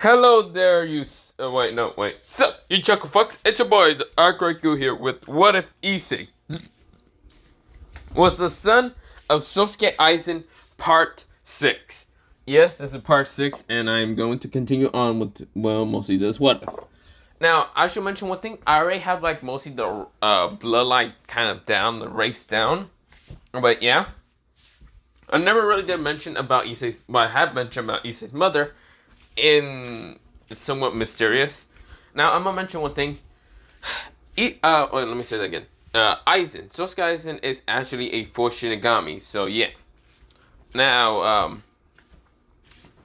Hello there, wait. Sup, you chuckle fucks? It's your boy, the Arc here with What If Issei was the son of Sosuke Aizen, part 6. Yes, this is part 6, and I'm going to continue on with, mostly this What If. Now, I should mention one thing. I already have, mostly the bloodline kind of down, the race down. But, yeah. I never really did mention about Issei's, I have mentioned about Issei's mother in somewhat mysterious. Now, I'm gonna mention one thing. Wait, let me say that again. Aizen. Sosuke Aizen is actually a full Shinigami, so yeah. Now,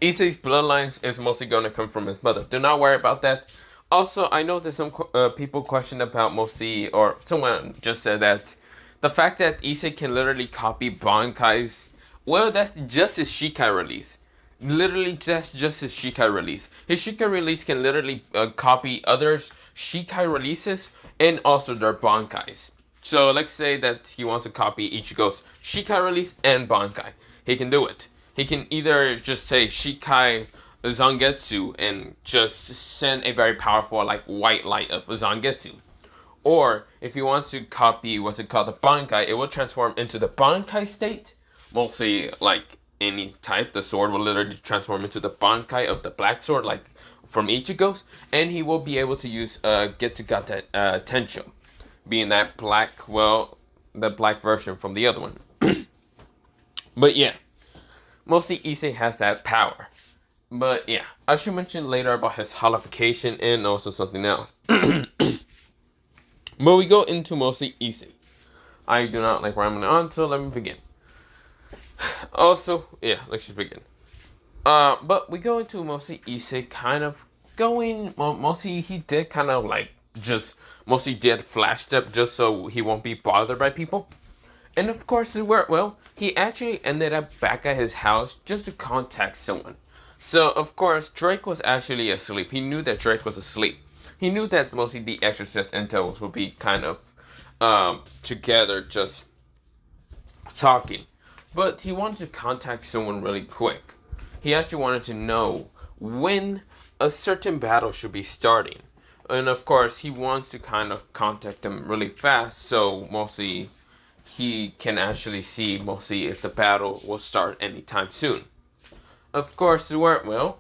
Issei's bloodlines is mostly gonna come from his mother. Do not worry about that. Also, I know that some people question about mostly, or someone just said that the fact that Issei can literally copy Bankai's, well, that's just his Shikai release. Literally, that's just his Shikai release. His Shikai release can literally copy others' Shikai releases and also their Bankais. So let's say that he wants to copy Ichigo's Shikai release and Bankai. He can do it. He can either just say Shikai Zangetsu and just send a very powerful white light of Zangetsu. Or if he wants to copy what's it called, the Bankai, it will transform into the Bankai state. Mostly any type, the sword will literally transform into the Bankai of the black sword, like from Ichigo's, and he will be able to use Getsuga Tensho, being that black, the black version from the other one. But yeah, mostly Issei has that power. But yeah, I should mention later about his holification and also something else. But we go into mostly Issei. I do not like rambling on, so let me begin. Also, yeah, let's just begin. But we go into mostly Issei kind of going, mostly he did kind of mostly did flash step just so he won't be bothered by people. And of course it worked well. He actually ended up back at his house just to contact someone. So of course Drake was actually asleep. He knew that Drake was asleep. He knew that mostly the Exorcist and Devils would be kind of together just talking. But he wanted to contact someone really quick. He actually wanted to know when a certain battle should be starting. And of course, he wants to kind of contact them really fast, so mostly he can actually see mostly if the battle will start anytime soon. Of course, it worked well.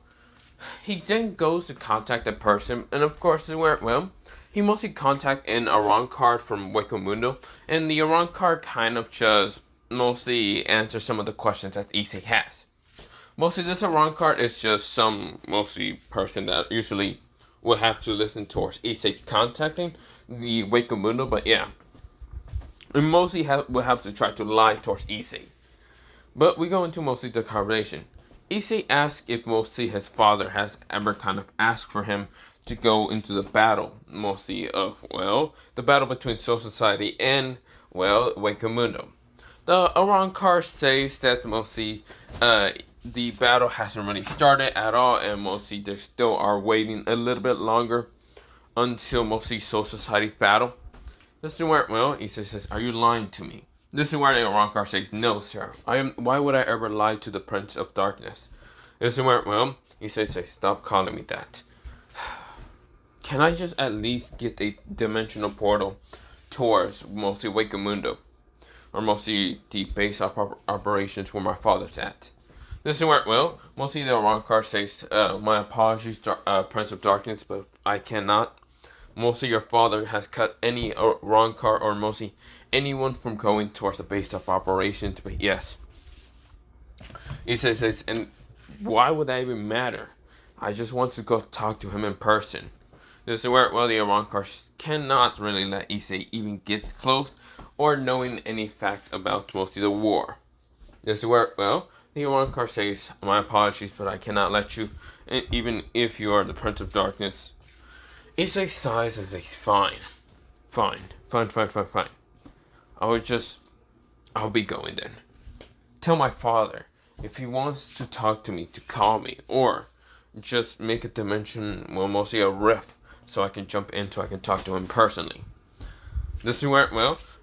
He then goes to contact the person, and of course, it worked well. He mostly contacted an Aran card from Wakamundo, and the Aran card kind of just mostly answer some of the questions that Issei has. Mostly this Aran card is just some mostly person that usually will have to listen towards Issei contacting the Wakamundo, but yeah. And mostly will have to try to lie towards Issei. But we go into mostly the conversation. Issei asks if mostly his father has ever kind of asked for him to go into the battle, mostly of, the battle between Soul Society and, Wakamundo. The Aran card says that mostly the battle hasn't really started at all, and mostly they still are waiting a little bit longer until mostly Soul Society's battle. This is where, Issei says, "Are you lying to me?" This is where the Aran card says, "No, sir. Why would I ever lie to the Prince of Darkness?" This is where, Issei says, "Stop calling me that. Can I just at least get a dimensional portal towards mostly Wakamundo? Or mostly the base of operations where my father's at?" This is where, mostly the Aran card says, "My apologies, Prince of Darkness, but I cannot. Mostly your father has cut any Aran card or mostly anyone from going towards the base of operations, but yes." He says, "And why would that even matter? I just want to go talk to him in person." This is where, the Aran card cannot really let Issei even get close or knowing any facts about mostly the war. This is where, the Aran card says, "My apologies, but I cannot let you, even if you are the Prince of Darkness." Issei sighs and says, Fine. I'll be going then. Tell my father, if he wants to talk to me, to call me, or just make a dimension, mostly a rift, so I can jump in so I can talk to him personally." This is where,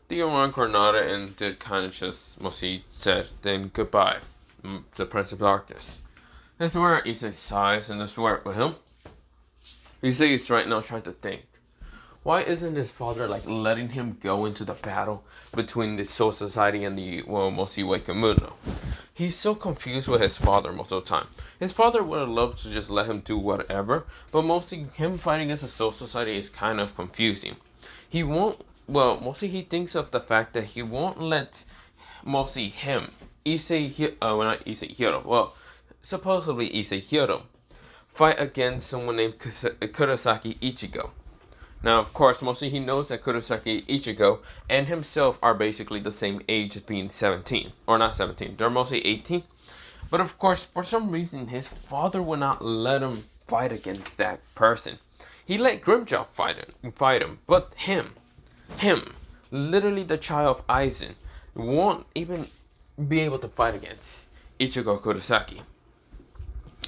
the Aran card nodded and did kind of just mostly said, "Then goodbye, the Prince of Darkness." This is where Issei sighs, and this is where with him, Issei is right now trying to think. Why isn't his father like letting him go into the battle between the Soul Society and the mostly Wakamuno? He's so confused with his father most of the time. His father would have loved to just let him do whatever, but mostly him fighting against the Soul Society is kind of confusing. He won't. Well, mostly he thinks of the fact that he won't let mostly him, not Issei Hiro. Well, supposedly Issei Hiro, fight against someone named Kurosaki Ichigo. Now, of course, mostly he knows that Kurosaki Ichigo and himself are basically the same age as being 17. Or not 17, they're mostly 18. But of course, for some reason, his father would not let him fight against that person. He let Grimjaw fight him, but him, literally the child of Aizen, won't even be able to fight against Ichigo Kurosaki.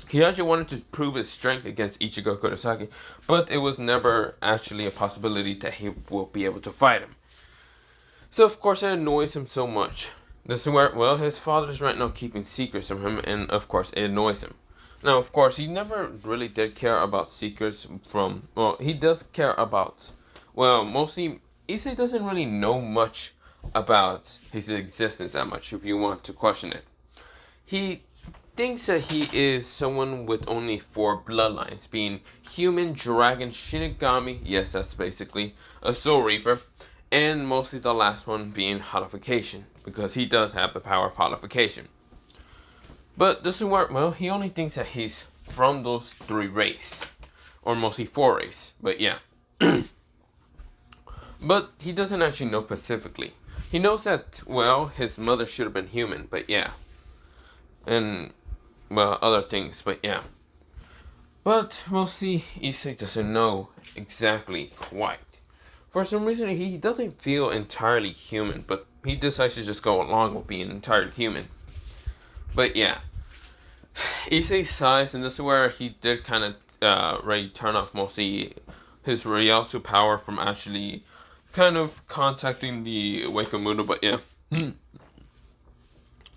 He actually wanted to prove his strength against Ichigo Kurosaki, but it was never actually a possibility that he will be able to fight him. So of course it annoys him so much. This is where, well, his father's right now keeping secrets from him, and of course it annoys him. Now of course he never really did care about secrets from, well, he does care about, well, mostly Issei doesn't really know much about his existence that much, if you want to question it. He thinks that he is someone with only 4 bloodlines, being human, dragon, Shinigami, yes, that's basically a Soul Reaper, and mostly the last one being holification, because he does have the power of holification. But this is where, well, he only thinks that he's from those 3 races, or mostly 4 races, but yeah. But he doesn't actually know specifically. He knows that, well, his mother should have been human, but yeah. And, well, other things, but yeah. But mostly Issei doesn't know exactly quite. For some reason he doesn't feel entirely human, but he decides to just go along with being entirely human. But yeah. Issei sighs, and this is where he did kind of ready turn off mostly his Ryotsu power from actually kind of contacting the Wakamuno, but yeah.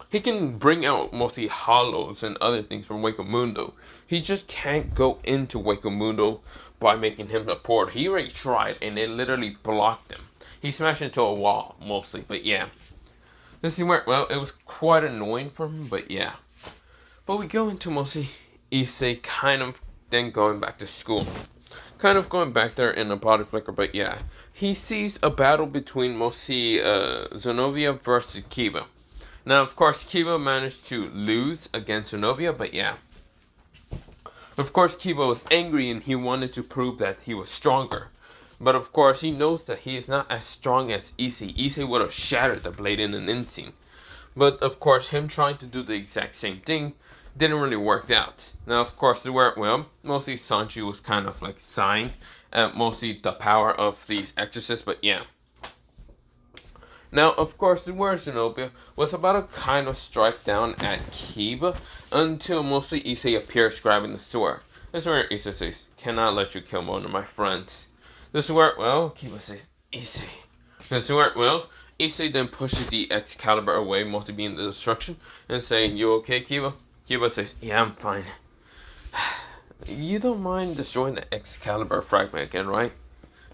He can bring out mostly hollows and other things from Wakamundo. He just can't go into Wakamundo by making him a portal. He already tried, and it literally blocked him. He smashed into a wall, mostly, but yeah. This is where, well, it was quite annoying for him, but yeah. But we go into mostly Issei kind of then going back to school. Kind of going back there in a body flicker, but yeah. He sees a battle between mostly Zenovia versus Kiba. Now, of course, Kiba managed to lose against Zenovia, but yeah. Of course, Kiba was angry and he wanted to prove that he was stronger. But of course, he knows that he is not as strong as Issei. Issei would have shattered the blade in an instant. But of course, him trying to do the exact same thing didn't really work out. Now, of course, well, mostly Sanji was kind of like sighing at mostly the power of these exorcists, but yeah. Now, of course, the word Zenobia was about to kind of strike down at Kiba until mostly Issei appears grabbing the sword. This is where Issei says, "Cannot let you kill one of my friends." This is where, well, Kiba says, "Issei." This is where, well, Issei then pushes the Excalibur away, mostly being the destruction, and saying, "You okay, Kiba?" Kiba says, "Yeah, I'm fine." "You don't mind destroying the Excalibur fragment again, right?"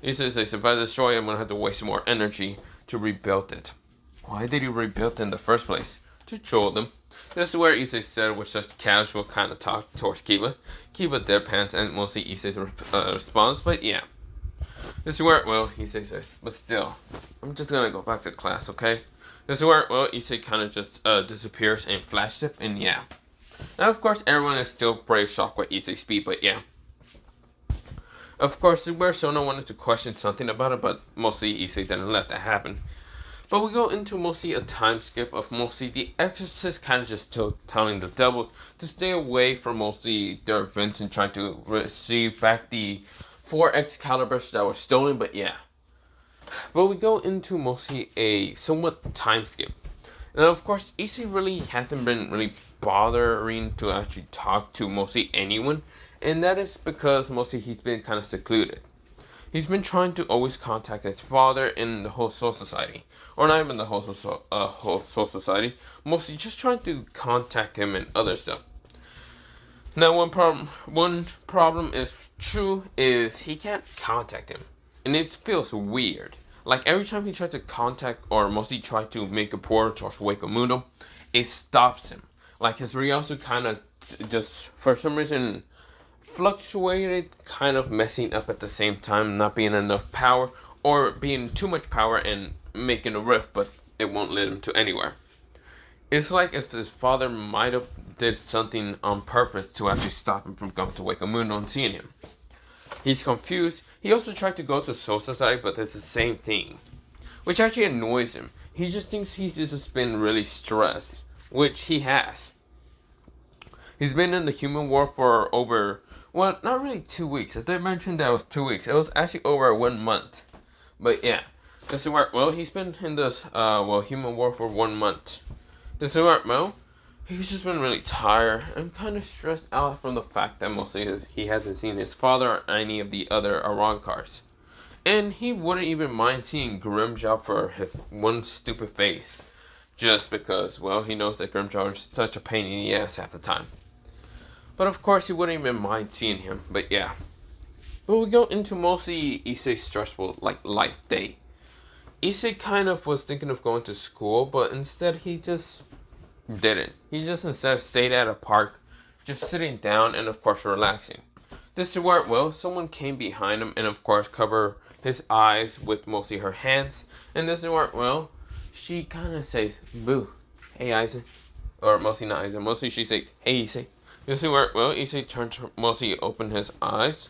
Issei says, "If I destroy it, I'm gonna have to waste more energy to rebuild it." Why did he rebuild it in the first place? To troll them. This is where Issei said with such casual kind of talk towards Kiba. Kiba deadpans and mostly Issei's response, but yeah. This is where, well, Issei says, "But still, I'm just gonna go back to class, okay?" This is where, well, Issei kind of just disappears in flash zip, and yeah. Now, of course, everyone is still pretty shocked with Issei's speed, but yeah. Of course, where Sona wanted to question something about it, but mostly Issei didn't let that happen. But we go into mostly a time skip of mostly the Exorcist kind of just telling the devils to stay away from mostly their events and trying to receive back the 4 Excaliburs that were stolen, but yeah. But we go into mostly a somewhat time skip. And of course, Issei really hasn't been really bothering to actually talk to mostly anyone. And that is because mostly he's been kind of secluded. He's been trying to always contact his father in the whole Soul Society. Or not even the whole Soul Society. Mostly just trying to contact him and other stuff. Now, one problem is true is he can't contact him, and it feels weird. Like every time he tries to contact or mostly try to make a portal towards Wake Mundo, it stops him. Like his Ryosu kind of just for some reason fluctuated, kind of messing up at the same time, not being enough power or being too much power and making a rift, but it won't lead him to anywhere. It's like if his father might have did something on purpose to actually stop him from going to Wake Mundo and seeing him. He's confused. He also tried to go to Soul Society, but it's the same thing, which actually annoys him. He just thinks he's just been really stressed, which he has. He's been in the human world for over, well, not really 2 weeks. I did mention that it was 2 weeks. It was actually over 1 month. But yeah, this is where, well, he's been in this, human world for 1 month. This is where, well, he's just been really tired and kind of stressed out from the fact that mostly he hasn't seen his father or any of the other Arankars. And he wouldn't even mind seeing Grimjaw for his one stupid face. Just because, well, he knows that Grimjaw is such a pain in the ass at the time. But of course, he wouldn't even mind seeing him. But yeah. But we go into mostly Issei's stressful, life day. Issei kind of was thinking of going to school, but instead he just didn't. He just instead stayed at a park, just sitting down and of course relaxing. This is where, well, someone came behind him and of course covered his eyes with mostly her hands. And this is where, well, she kind of says, boo, hey Aizen. Or mostly not Aizen, mostly she says, hey Issei. This is where, well, Issei turned to mostly open his eyes.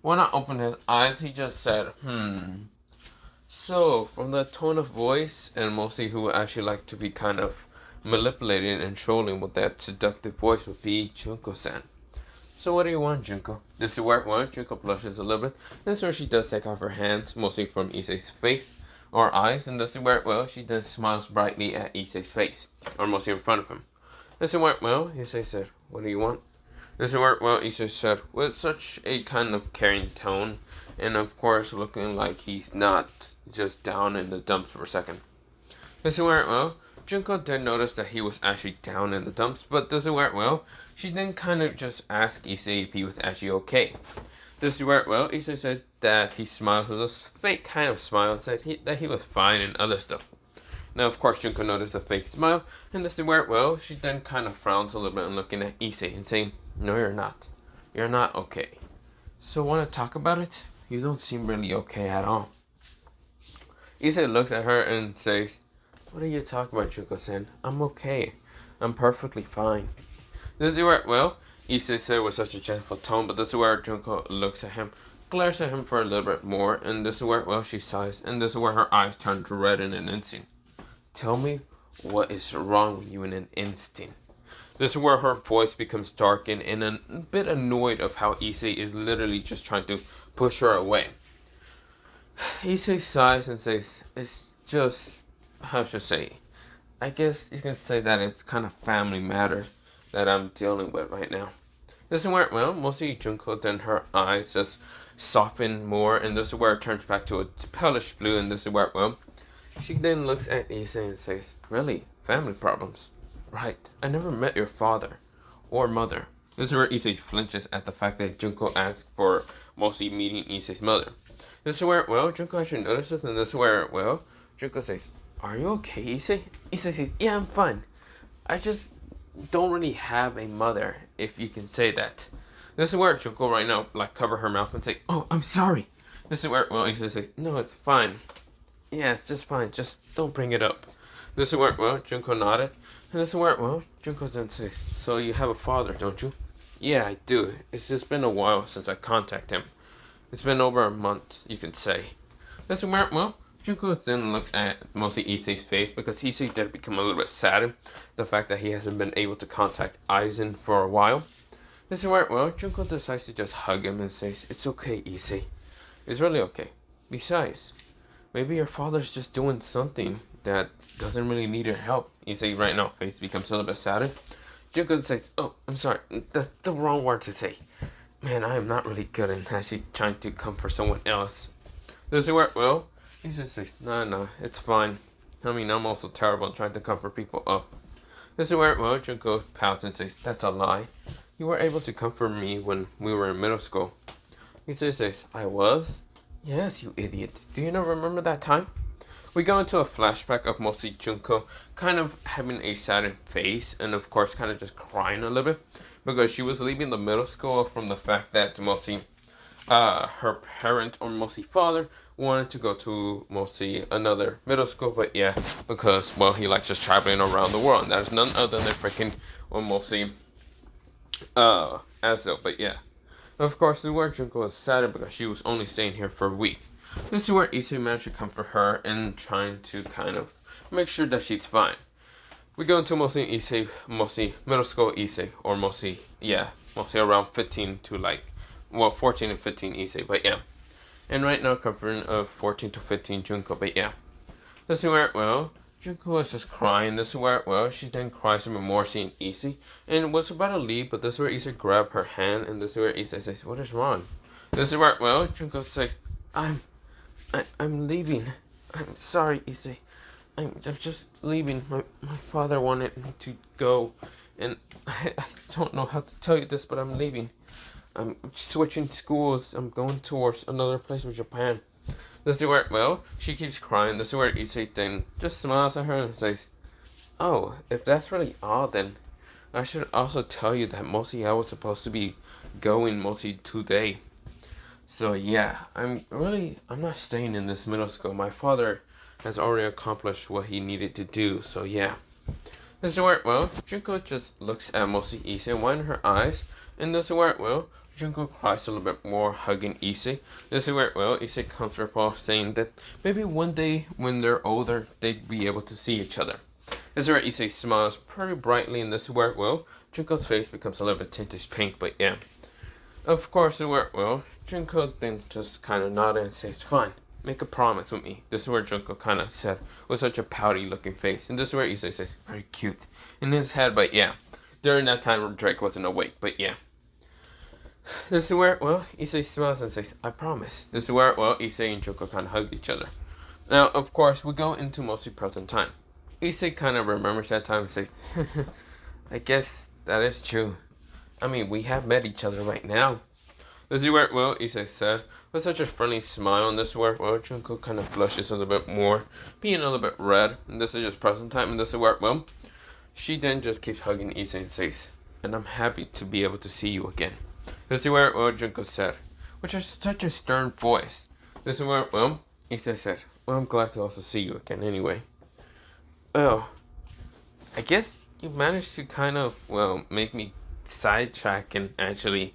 Well, not open his eyes, he just said, So, from the tone of voice, and mostly who actually like to be kind of manipulating and trolling with that seductive voice would be Junko-san. So what do you want, Junko? This is where, well, Junko blushes a little bit. This is where she does take off her hands, mostly from Issei's face or eyes. And this is where, well, she then smiles brightly at Issei's face, or mostly in front of him. This is where, well, Issei said, what do you want? This is where, well, Issei said, with such a kind of caring tone, and of course looking like he's not just down in the dumps for a second. This is where, well, Junko did notice that he was actually down in the dumps, but this is where, well, she then kind of just asked Issei if he was actually okay. This is where, well, Issei said that he smiled with a fake kind of smile and said that he was fine and other stuff. Now, of course, Junko noticed the fake smile, and this is where, well, she then kind of frowns a little bit and looking at Issei and saying, no, you're not. You're not okay. So, want to talk about it? You don't seem really okay at all. Issei looks at her and says, what are you talking about, Junko-san? I'm okay. I'm perfectly fine. This is where, well, Issei said with such a gentle tone, but this is where Junko looks at him, glares at him for a little bit more, and this is where, well, she sighs, and this is where her eyes turn red in an instant. Tell me what is wrong with you in an instant. This is where her voice becomes darkened and a bit annoyed of how Issei is literally just trying to push her away. Issei sighs and says, it's just, how should I say, I guess you can say that it's kind of family matter that I'm dealing with right now. This is where, well, mostly Junko, then her eyes just soften more, and this is where it turns back to a palish blue, and this is where, well, she then looks at Issei and says, really, family problems? Right, I never met your father or mother. This is where Issei flinches at the fact that Junko asked for mostly meeting Issei's mother. This is where, well, Junko actually notices, and this is where, well, Junko says, are you okay, Issei? Issei says, yeah, I'm fine. I just don't really have a mother, if you can say that. This is where Junko right now, like, cover her mouth and say, oh, I'm sorry. This is where, well, Issei says, no, it's fine. Yeah, it's just fine. Just don't bring it up. This is where, well, Junko nodded. And this is where, well, Junko then says, so you have a father, don't you? Yeah, I do. It's just been a while since I contacted him. It's been over a month, you can say. This is where, well, Junko then looks at mostly Issei's face because Issei did become a little bit saddened. The fact that he hasn't been able to contact Aizen for a while. This is where, well, Junko decides to just hug him and says, it's okay, Issei. It's really okay. Besides, maybe your father's just doing something that doesn't really need your help. Issei right now face becomes a little bit saddened. Junko says, oh, I'm sorry, that's the wrong word to say. Man, I am not really good at actually trying to comfort someone else. This is where, well, Issei says, no, it's fine. I mean, I'm also terrible at trying to comfort people up. This is where, well, Junko pouts and says, that's a lie. you were able to comfort me when we were in middle school. Issei says, I was? Yes, you idiot. Do you not remember that time? We go into a flashback of mostly Junko kind of having a saddened face and of course kind of just crying a little bit because she was leaving the middle school from the fact that mostly her parent or mostly father wanted to go to mostly another middle school, but yeah, because well he likes just traveling around the world. And that is none other than freaking or mostly Azo, but yeah. Of course, the word Junko was saddened because she was only staying here for a week. This is where Issei managed to comfort her and trying to kind of make sure that she's fine. We go into mostly Issei, mostly middle school Issei, or mostly, yeah, mostly around 15 to like, well, 14 and 15 Issei, but yeah. And right now, comforting of 14 to 15 Junko, but yeah. This is where, well, Junko was just crying. This is where, well, she then cries even more seeing Issei, and was about to leave, but this is where Issei grabbed her hand, and this is where Issei says, what is wrong? This is where, well, Junko says, I'm leaving. I'm sorry, Issei. I'm just leaving. My father wanted me to go, and I don't know how to tell you this, but I'm leaving. I'm switching schools. I'm going towards another place in Japan. This is where, well, she keeps crying. This is where Issei then just smiles at her and says, oh, if that's really all, then I should also tell you that mostly I was supposed to be going mostly today. So yeah, I'm not staying in this middle school. My father has already accomplished what he needed to do, so yeah. This is where, well, Junko just looks at mostly Issei, winding her eyes, and this is where, well, Junko cries a little bit more, hugging Issei. This is where, well, Issei comforts her, saying that maybe one day when they're older, they'd be able to see each other. This is where Issei smiles pretty brightly, and this is where, well, Junko's face becomes a little bit tinted pink, but yeah. Of course, well, Junko then just kind of nodded and says, fine, make a promise with me. This is where Junko kind of said, with such a pouty looking face. And this is where Issei says, very cute, in his head, but yeah. During that time, Drake wasn't awake, but yeah. This is where, well, Issei smiles and says, I promise. This is where, well, Issei and Junko kind of hugged each other. Now, of course, we go into mostly present time. Issei kind of remembers that time and says, I guess that is true. I mean, we have met each other right now. This is where, well, Issei said, with such a friendly smile, and this is where, well, Junko kind of blushes a little bit more, being a little bit red, and this is just present time, and this is where, well, she then just keeps hugging Issei and says, and I'm happy to be able to see you again. This is where, well, Junko said, which is such a stern voice. This is where, well, Issei said, well, I'm glad to also see you again anyway. Well, I guess you managed to kind of, well, make me sidetrack and actually,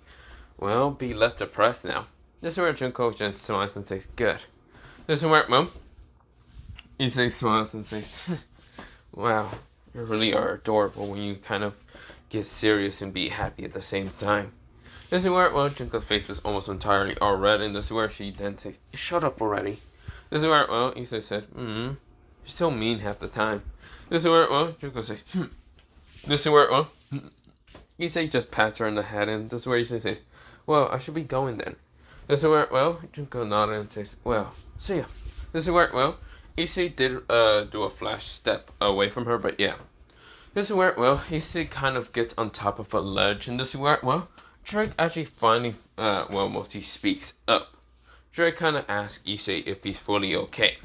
well, be less depressed now. This is where Junko just smiles and says, good. This is where, well, Issei smiles and says, wow, you really are adorable when you kind of get serious and be happy at the same time. This is where, well, Junko's face was almost entirely all red, and this is where she then says, shut up already. This is where, well, Issei said, you're still mean half the time. This is where, well, Junko says, This is where, well, Issei just pats her in the head, and this is where Issei says, well, I should be going then. This is where, well, Junko nodded and says, well, see ya. This is where, well, Issei did do a flash step away from her, but yeah. This is where, well, Issei kind of gets on top of a ledge, and this is where, well, Drake actually finally, well, mostly speaks up. Drake kind of asks Issei if he's fully okay.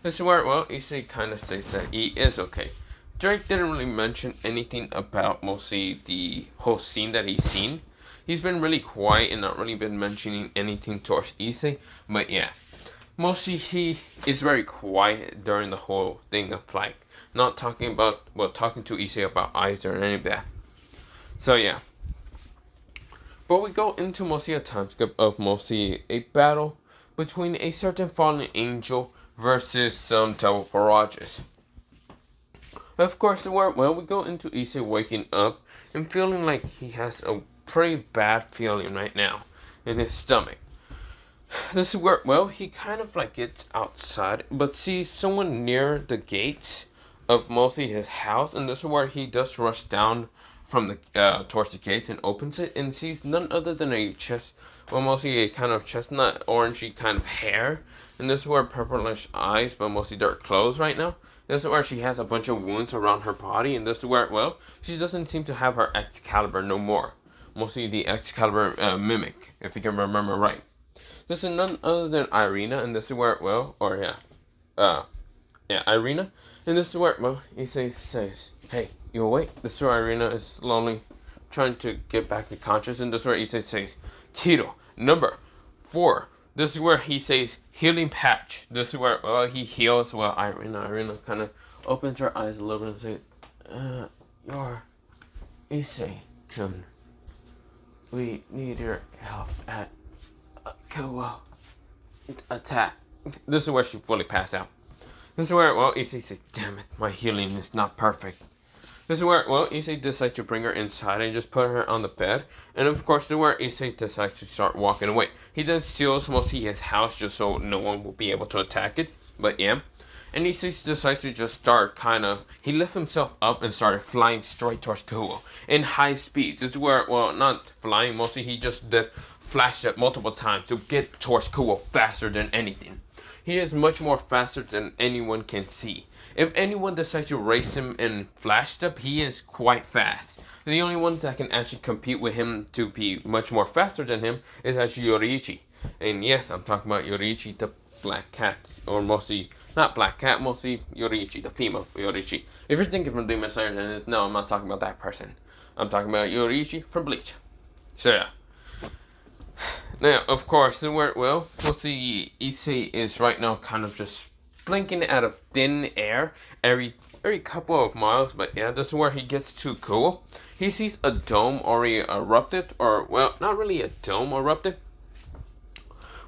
This is where, well, Issei kind of states that he is okay. Drake didn't really mention anything about mostly the whole scene that he's seen. He's been really quiet and not really been mentioning anything towards Issei, but yeah. Mostly he is very quiet during the whole thing of like, not talking about, well, talking to Issei about Aizen or any of that. So yeah. But we go into mostly a time skip of mostly a battle between a certain fallen angel versus some devil barrages. Of course, well, we go into Issei waking up and feeling like he has a pretty bad feeling right now in his stomach. This is where, well, he kind of like gets outside, but sees someone near the gates of mostly his house, and this is where he does rush down from the towards the gates and opens it and sees none other than a chest, well, mostly a kind of chestnut orangey kind of hair, and this is where purplish eyes, but mostly dark clothes right now. This is where she has a bunch of wounds around her body, and this is where, well, she doesn't seem to have her Excalibur no more. mostly the Excalibur mimic, if you can remember right. This is none other than Irina, and this is where, well, or Irina, and this is where, well, Issei says, hey, you awake? This is where Irina is slowly trying to get back to conscious, and this is where Issei says, Kiro, number 4. This is where he says, healing patch. This is where, well, he heals, well, Irina kind of opens her eyes a little bit and says, you're Issei-kun. We need your help at Kuo attack. This is where she fully passed out. This is where, well, Issei says, damn it, my healing is not perfect. This is where, well, Issei decides to bring her inside and just put her on the bed. And of course, this is where Issei decides to start walking away. He then steals mostly his house just so no one will be able to attack it. But yeah. And Issei decides to just start he lifted himself up and started flying straight towards Kuo in high speeds. This is where, well, not flying, mostly he just did flash up multiple times to get towards Kuo faster than anything. He is much more faster than anyone can see. If anyone decides to race him in flash step, he is quite fast. The only ones that can actually compete with him to be much more faster than him is actually Yoriichi. And yes, I'm talking about Yoriichi, the black cat, or mostly, not black cat, mostly Yoriichi, the female Yoriichi. If you're thinking from Demon Slayer, then no, I'm not talking about that person. I'm talking about Yoriichi from Bleach. So yeah. Now, of course, well, mostly Issei is right now kind of just blinking out of thin air every couple of miles, but yeah, this is where he gets to Kuo. He sees a dome already erupted, or, well, not really a dome erupted.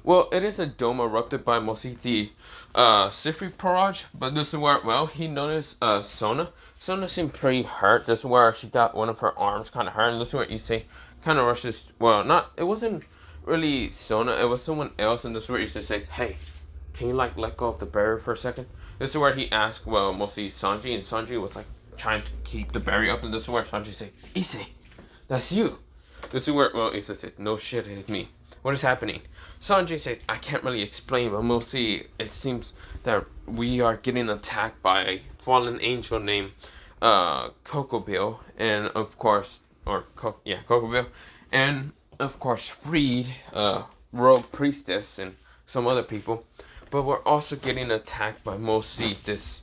Well, it is a dome erupted by mostly the Sifri Barrage, but this is where, well, he noticed Sona. Sona seemed pretty hurt. This is where she got one of her arms kind of hurt, and this is where Issei kind of rushes, well, it wasn't really Sona, it was someone else, and this is where Issei says, hey, can you let go of the barrier for a second? This is where he asked, well, mostly Sanji, and Sanji was trying to keep the barrier up, and this is where Sanji said, Issei, that's you. This is where, well, Issei says, no shit, it's me. What is happening? Sanji says, I can't really explain, but mostly it seems that we are getting attacked by a fallen angel named Kokobill, and of course, Kokobill, and of course freed Rogue Priestess and some other people, but we're also getting attacked by mostly this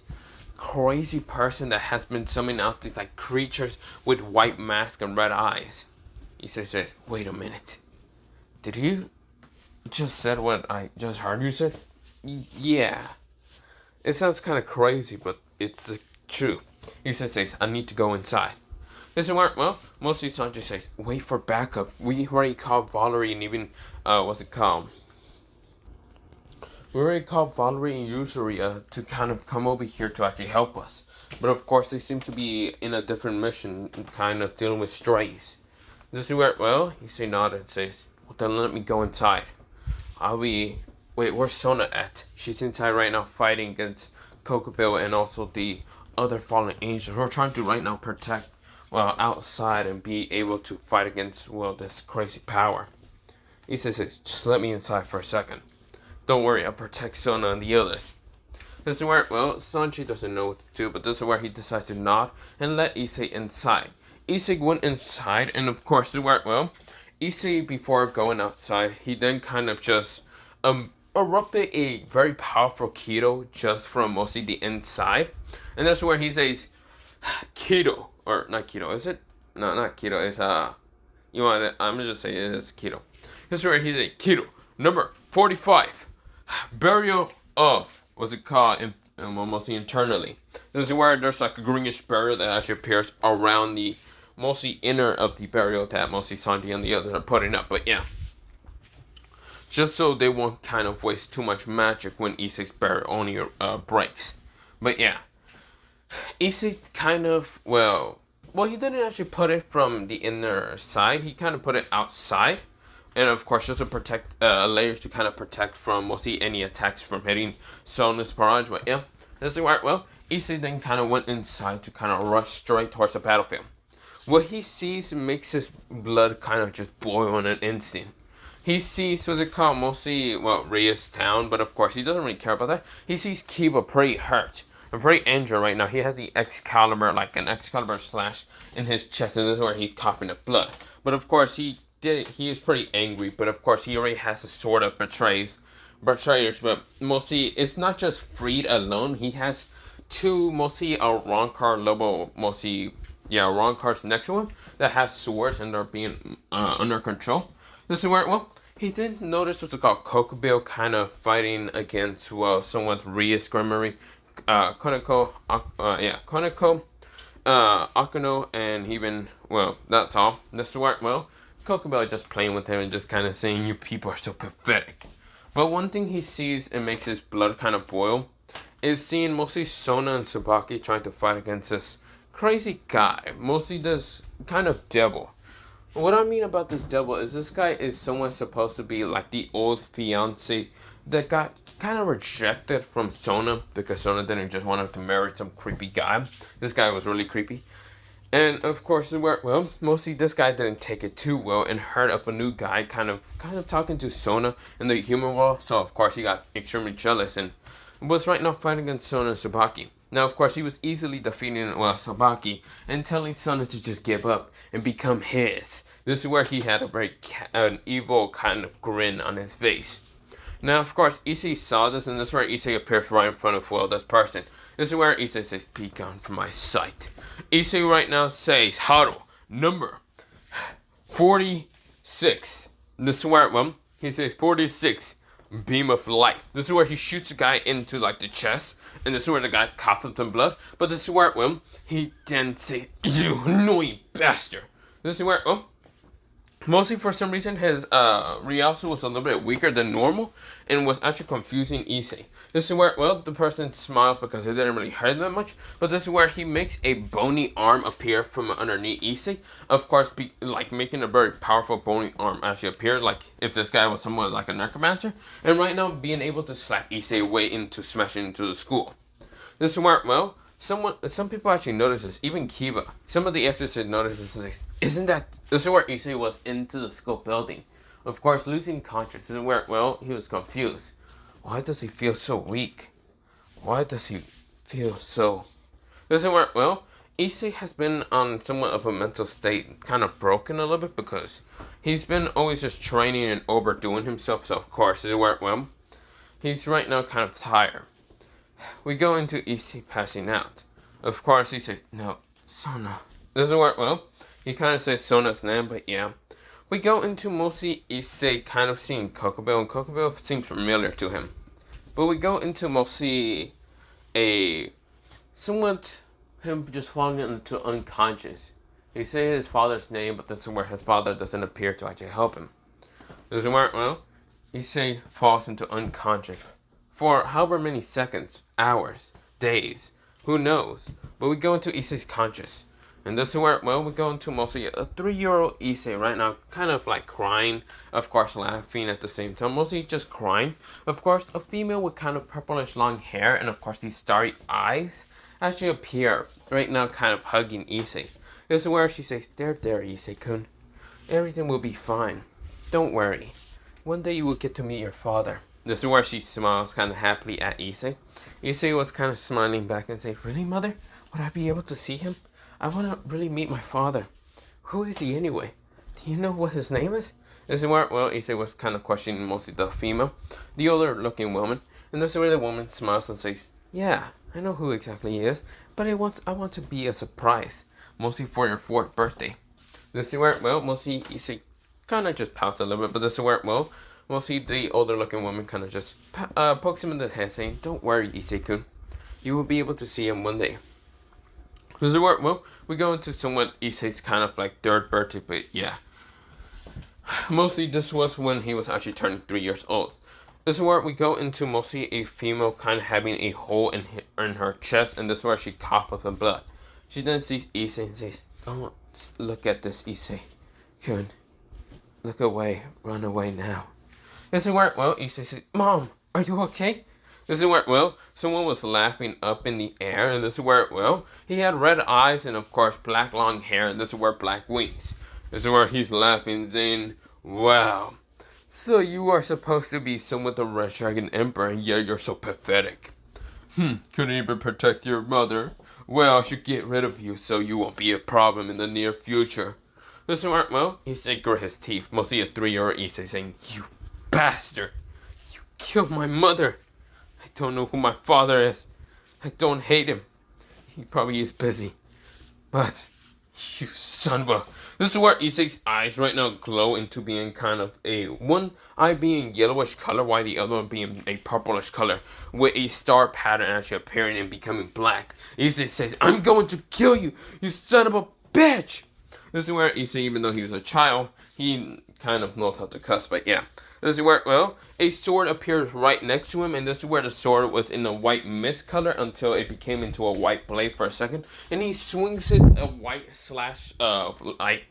crazy person that has been summoning out these creatures with white masks and red eyes. He says, wait a minute, did you just said what I just heard you said? Yeah, it sounds kind of crazy, but it's the truth. He says, I need to go inside. This is where, well, mostly Sanji says, wait for backup. We already called Valerie and even, what's it called? We already called Valerie and Yuzuri to kind of come over here to actually help us. But of course, they seem to be in a different mission, kind of dealing with strays. This is where, well, he nodded and says, well, then let me go inside. Wait, where's Sona at? She's inside right now fighting against Kokobill and also the other fallen angels. We're trying to right now protect, well, outside and be able to fight against, well, this crazy power. He says, just let me inside for a second. Don't worry, I'll protect Sona and the others. This is where, well, Sanji doesn't know what to do, but this is where he decides to nod and let Issei inside. Issei went inside, and of course, this is where, well, Issei, before going outside, he then kind of just erupted a very powerful Kido just from mostly the inside. And that's where he says, Kido, or not Kido, is it? No, not Kido, it's, you want it, I'm gonna just say it is Kido. This is where he says, Kido, number 45, burial of, what's it called, mostly internally. This is where there's a greenish barrier that actually appears around the mostly inner of the burial that mostly Sanji and the others are putting up, but yeah. Just so they won't kind of waste too much magic when Issei's barrier only breaks. But yeah. Issei kind of, well, he didn't actually put it from the inner side. He kind of put it outside. And of course, just to protect, layers to kind of protect from mostly any attacks from hitting Sona's barrage. But yeah, that's the right. Well, Issei then kind of went inside to kind of rush straight towards the battlefield. What he sees makes his blood kind of just boil in an instant. He sees what's it called, mostly, well, Reyes town, but of course he doesn't really care about that. He sees Kiba pretty hurt. I'm pretty injured right now. He has the Excalibur, like an Excalibur slash in his chest, and this is where he's coughing the blood. But of course, he is pretty angry. But of course, he already has a sword of betrayers. But mostly, it's not just Freed alone. He has two mostly Ronkar Lobo, mostly Ronkar's next to him that has swords and they're being under control. This is where he didn't notice what's called Kokubil kind of fighting against someone's Rias Koneko, Akano, and even, that's all. This is where, Kokubil is just playing with him and just kind of saying, you people are so pathetic. But one thing he sees and makes his blood kind of boil is seeing mostly Sona and Tsubaki trying to fight against this crazy guy, mostly this kind of devil. What I mean about this devil is this guy is someone supposed to be like the old fiance that got kind of rejected from Sona because Sona didn't just want him to marry some creepy guy. This guy was really creepy. And of course, mostly this guy didn't take it too well and heard of a new guy kind of talking to Sona in the human world. So of course he got extremely jealous and was right now fighting against Sona and Tsubaki. Now, of course, he was easily defeating Tsubaki and telling Sona to just give up and become his. This is where he had an evil kind of grin on his face. Now, of course, Issei saw this, and this is where Issei appears right in front of this person. This is where Issei says, "Be gone from my sight." Issei right now says, "Haru, number 46." This is where, he says 46. Beam of light. This is where he shoots a guy into like the chest, and this is where the guy coughs up some blood. But this is where he then says, "You annoying bastard." This is where mostly for some reason his Ryasu was a little bit weaker than normal and was actually confusing Issei. This is where the person smiles because it didn't really hurt that much, but this is where he makes a bony arm appear from underneath Issei. Of course, making a very powerful bony arm actually appear, like if this guy was somewhat like a necromancer, and right now being able to slap Issei way into smashing into the school. This is where some people actually notice this, even Kiba. Some of the exorcists notice this and say, this is where Issei was into the school building. Of course, losing conscious. This is where, he was confused. Why does he feel so weak? Why does he feel so... This is where, Issei has been on somewhat of a mental state, kind of broken a little bit, because he's been always just training and overdoing himself, so of course, this is where, he's right now kind of tired. We go into Issei passing out. Of course, he says, "No, Sona." This is where, he kind of says Sona's name, but yeah. We go into mostly Issei kind of seeing Kokubil, and Kokubil seems familiar to him. But we go into mostly somewhat him just falling into unconscious. He says his father's name, but this is where his father doesn't appear to actually help him. This is where, Issei falls into unconscious. For however many seconds, hours, days, who knows. But we go into Issei's conscious. And this is where, we go into mostly a 3-year-old Issei right now, kind of like crying, of course laughing at the same time, mostly just crying. Of course, a female with kind of purplish long hair and of course these starry eyes actually appear right now kind of hugging Issei. This is where she says, there, Issei-kun. Everything will be fine. Don't worry. One day you will get to meet your father. This is where she smiles kind of happily at Issei. Issei was kind of smiling back and saying, "Really, mother? Would I be able to see him? I want to really meet my father. Who is he anyway? Do you know what his name is?" This is where, Issei was kind of questioning mostly the female, the older looking woman. And this is where the woman smiles and says, "Yeah, I know who exactly he is, but I want to be a surprise, mostly for your 4th birthday." This is where, mostly Issei kind of just pouts a little bit, but this is where, mostly the older looking woman kind of just pokes him in the head saying, "Don't worry, Issei-kun. You will be able to see him one day." This is where, we go into somewhat Issei's kind of like 3rd birthday, but yeah. Mostly this was when he was actually turning 3 years old. This is where we go into mostly a female kind of having a hole in her chest, and this is where she coughs up some blood. She then sees Issei and says, "Don't look at this, Issei-kun. Look away. Run away now." This is where, Issei says, "Mom, are you okay?" This is where, someone was laughing up in the air, and this is where, he had red eyes and, of course, black long hair, and this is where black wings. This is where he's laughing, saying, "Wow, so you are supposed to be somewhat the Red Dragon Emperor, and yet you're so pathetic." Couldn't even protect your mother. Well, I should get rid of you so you won't be a problem in the near future. Listen, well, Issei grit his teeth, mostly a 3-year-old Issei saying, "You bastard! You killed my mother! I don't know who my father is. I don't hate him. He probably is busy. But, you son of a..." This is where Issei's eyes right now glow into being kind of one eye being yellowish color, while the other one being a purplish color, with a star pattern actually appearing and becoming black. Issei says, "I'm going to kill you, you son of a bitch!" This is where Issei, even though he was a child, he kind of knows how to cuss, but yeah. This is where, well, a sword appears right next to him, and this is where the sword was in a white mist color until it became into a white blade for a second, and he swings it a white slash, light.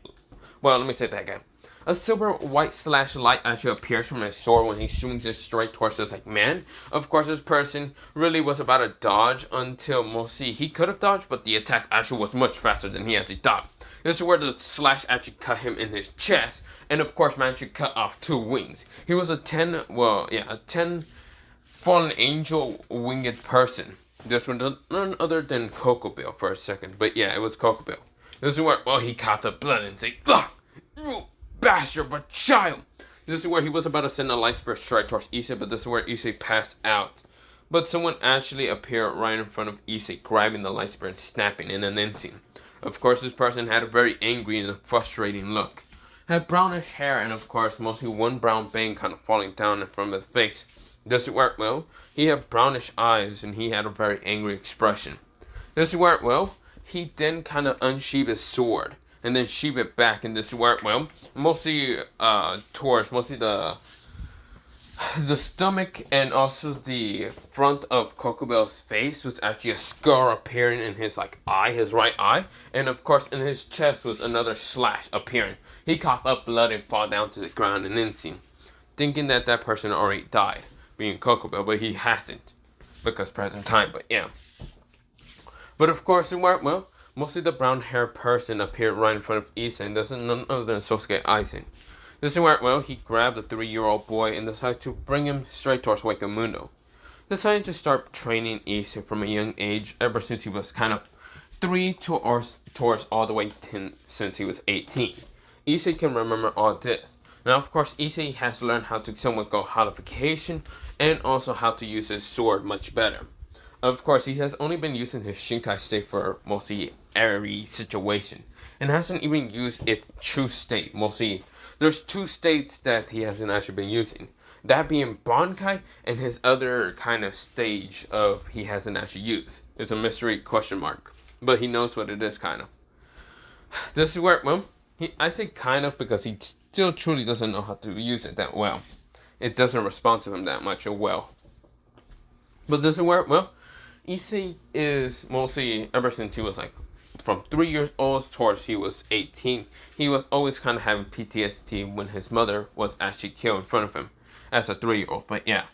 Well, let me say that again. A silver white slash light actually appears from his sword when he swings it straight towards this man. Of course, this person really was about to dodge until mostly he could have dodged, but the attack actually was much faster than he actually thought. This is where the slash actually cut him in his chest, and of course managed to cut off 2 wings. He was a 10 fallen angel winged person. This one none other than Cocobill for a second, but yeah, it was Cocobill. This is where, well, he caught the blood and said, "Ugh, you bastard of a child!" This is where he was about to send a light spur strike towards Issei, but this is where Issei passed out. But someone actually appeared right in front of Issei, grabbing the light spur and snapping in an instant. Of course, this person had a very angry and frustrating look. Had brownish hair, and of course, mostly one brown bang kind of falling down from his face. This is where, well, he had brownish eyes, and he had a very angry expression. This is where, well, he then kind of unsheathed his sword, and then sheathed it back, and this is where, well, mostly towards, mostly the stomach and also the front of Cocobell's face was actually a scar appearing in his eye, his right eye, and of course in his chest was another slash appearing. He coughed up blood and fall down to the ground in an instant, thinking that that person already died, being Cocobell, but he hasn't, because present time, but yeah. But of course, well, mostly the brown haired person appeared right in front of Issei, and this is none other than Sosuke Aizen. This is where, well, he grabbed the 3-year-old boy and decided to bring him straight towards Wakamundo. Deciding to start training Issei from a young age, ever since he was kind of 3 towards all the way 10 since he was 18. Issei can remember all this. Now, of course, Issei has learned how to somewhat go holification and also how to use his sword much better. Of course, he has only been using his Shinkai state for mostly every situation, and hasn't even used its true state. Mostly, there's 2 states that he hasn't actually been using. That being Bankai, and his other kind of stage of he hasn't actually used. It's a mystery question mark, but he knows what it is kind of. This is where, well, I say kind of because he still truly doesn't know how to use it that well. It doesn't respond to him that much or well. But this is where, well, Issei is mostly, ever since he was from 3 years old towards he was 18, he was always kind of having PTSD when his mother was actually killed in front of him as a 3-year-old. But yeah,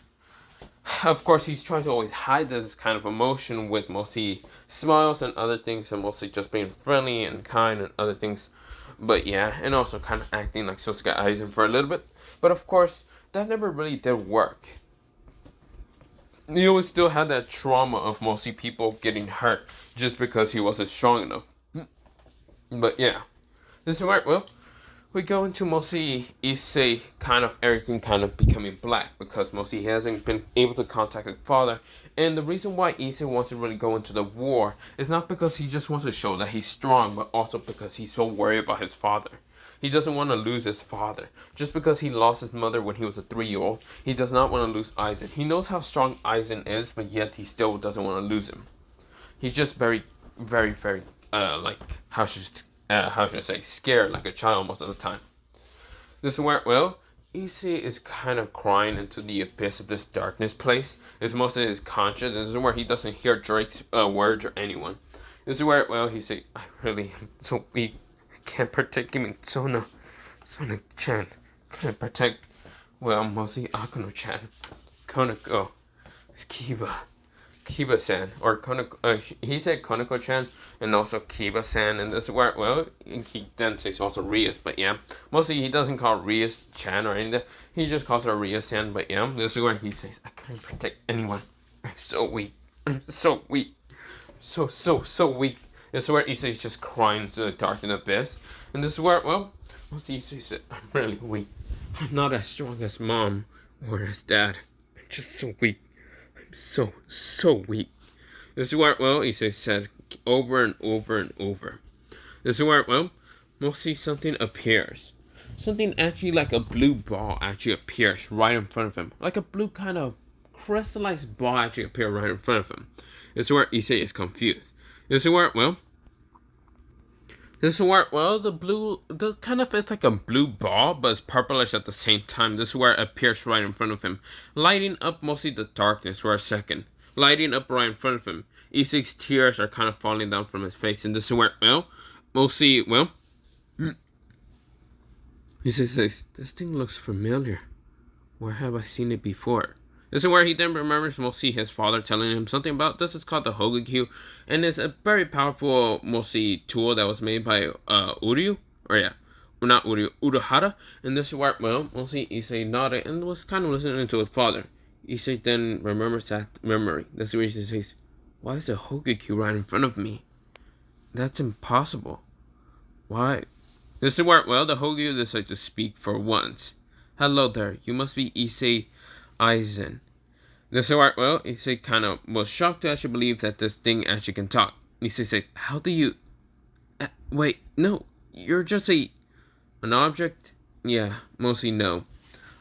of course, he's trying to always hide this kind of emotion with mostly smiles and other things, and mostly just being friendly and kind and other things. But yeah, and also kind of acting like Sosuke Aizen for a little bit. But of course, that never really did work. He always still had that trauma of mostly people getting hurt just because he wasn't strong enough. But yeah, this is where, well, we go into mostly Issei kind of everything kind of becoming black because mostly he hasn't been able to contact his father. And the reason why Issei wants to really go into the war is not because he just wants to show that he's strong, but also because he's so worried about his father. He doesn't want to lose his father. Just because he lost his mother when he was a 3-year-old, he does not want to lose Aizen. He knows how strong Aizen is, but yet he still doesn't want to lose him. He's just very, very, very, how should I say, scared like a child most of the time. This is where, well, Issei is kind of crying into the abyss of this darkness place. It's mostly his conscience. This is where he doesn't hear Drake's words or anyone. This is where, well, he says, "I really am so weak. Can't protect him in Sona-chan. Can't protect, well, mostly Akuno-chan. Konako. Kiba-san. Or Konako, he said Konako-chan and also Kiba-san. And this is where, well, he then says also Rias. But yeah, mostly he doesn't call Rias-chan or anything. He just calls her Rias-san. But yeah, this is where he says, "I couldn't protect anyone. I'm so weak." I'm so weak. So weak. This is where Issei is just crying into the dark abyss. And this is where, well, Issei said, I'm really weak. I'm not as strong as mom or as dad. I'm just so weak. I'm so weak. This is where, well, Issei said over and over and over. This is where, well, mostly something appears. Something actually like a blue ball actually appears right in front of him. Like a blue kind of crystallized ball actually appears right in front of him. This is where Issei is confused. This is where, well, the kind of is like a blue ball, but it's purplish at the same time. This is where it appears right in front of him, lighting up mostly the darkness for a second. Lighting up right in front of him. Issei's tears are kind of falling down from his face, and this is where, well, mostly, well, Issei says, this thing looks familiar. Where have I seen it before? This is where he then remembers mostly his father telling him something about this. It's called the Hogakyu, and it's a very powerful mostly tool that was made by Uryu, or yeah, well, not Uryu, Uruhara. And this is where, well, mostly Issei nodded and was kind of listening to his father. Issei then remembers that memory. This is where he says, why is the Hogakyu right in front of me? That's impossible. Why? This is where, well, the Hogakyu decides to speak for once. Hello there, you must be Issei Aizen. This is where, well, Issei kind of was shocked to actually believe that this thing actually can talk. Issei says, how do you... wait, no, you're just an object? Yeah, mostly no.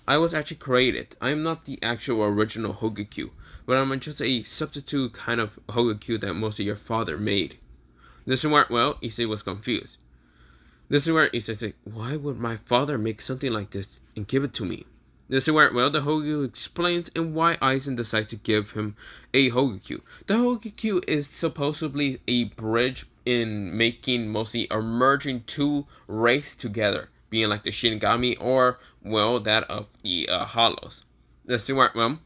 I was actually created. I am not the actual original Hogakyu, but I'm just a substitute kind of Hogakyu that mostly your father made. This is where, well, Issei was confused. This is where Issei said, why would my father make something like this and give it to me? This is where, well, the Hogakyu explains and why Aizen decides to give him a Hogakyu. The Hogakyu is supposedly a bridge in making mostly or merging two races together, being like the Shinigami or, well, that of the Hollows. This is where, well,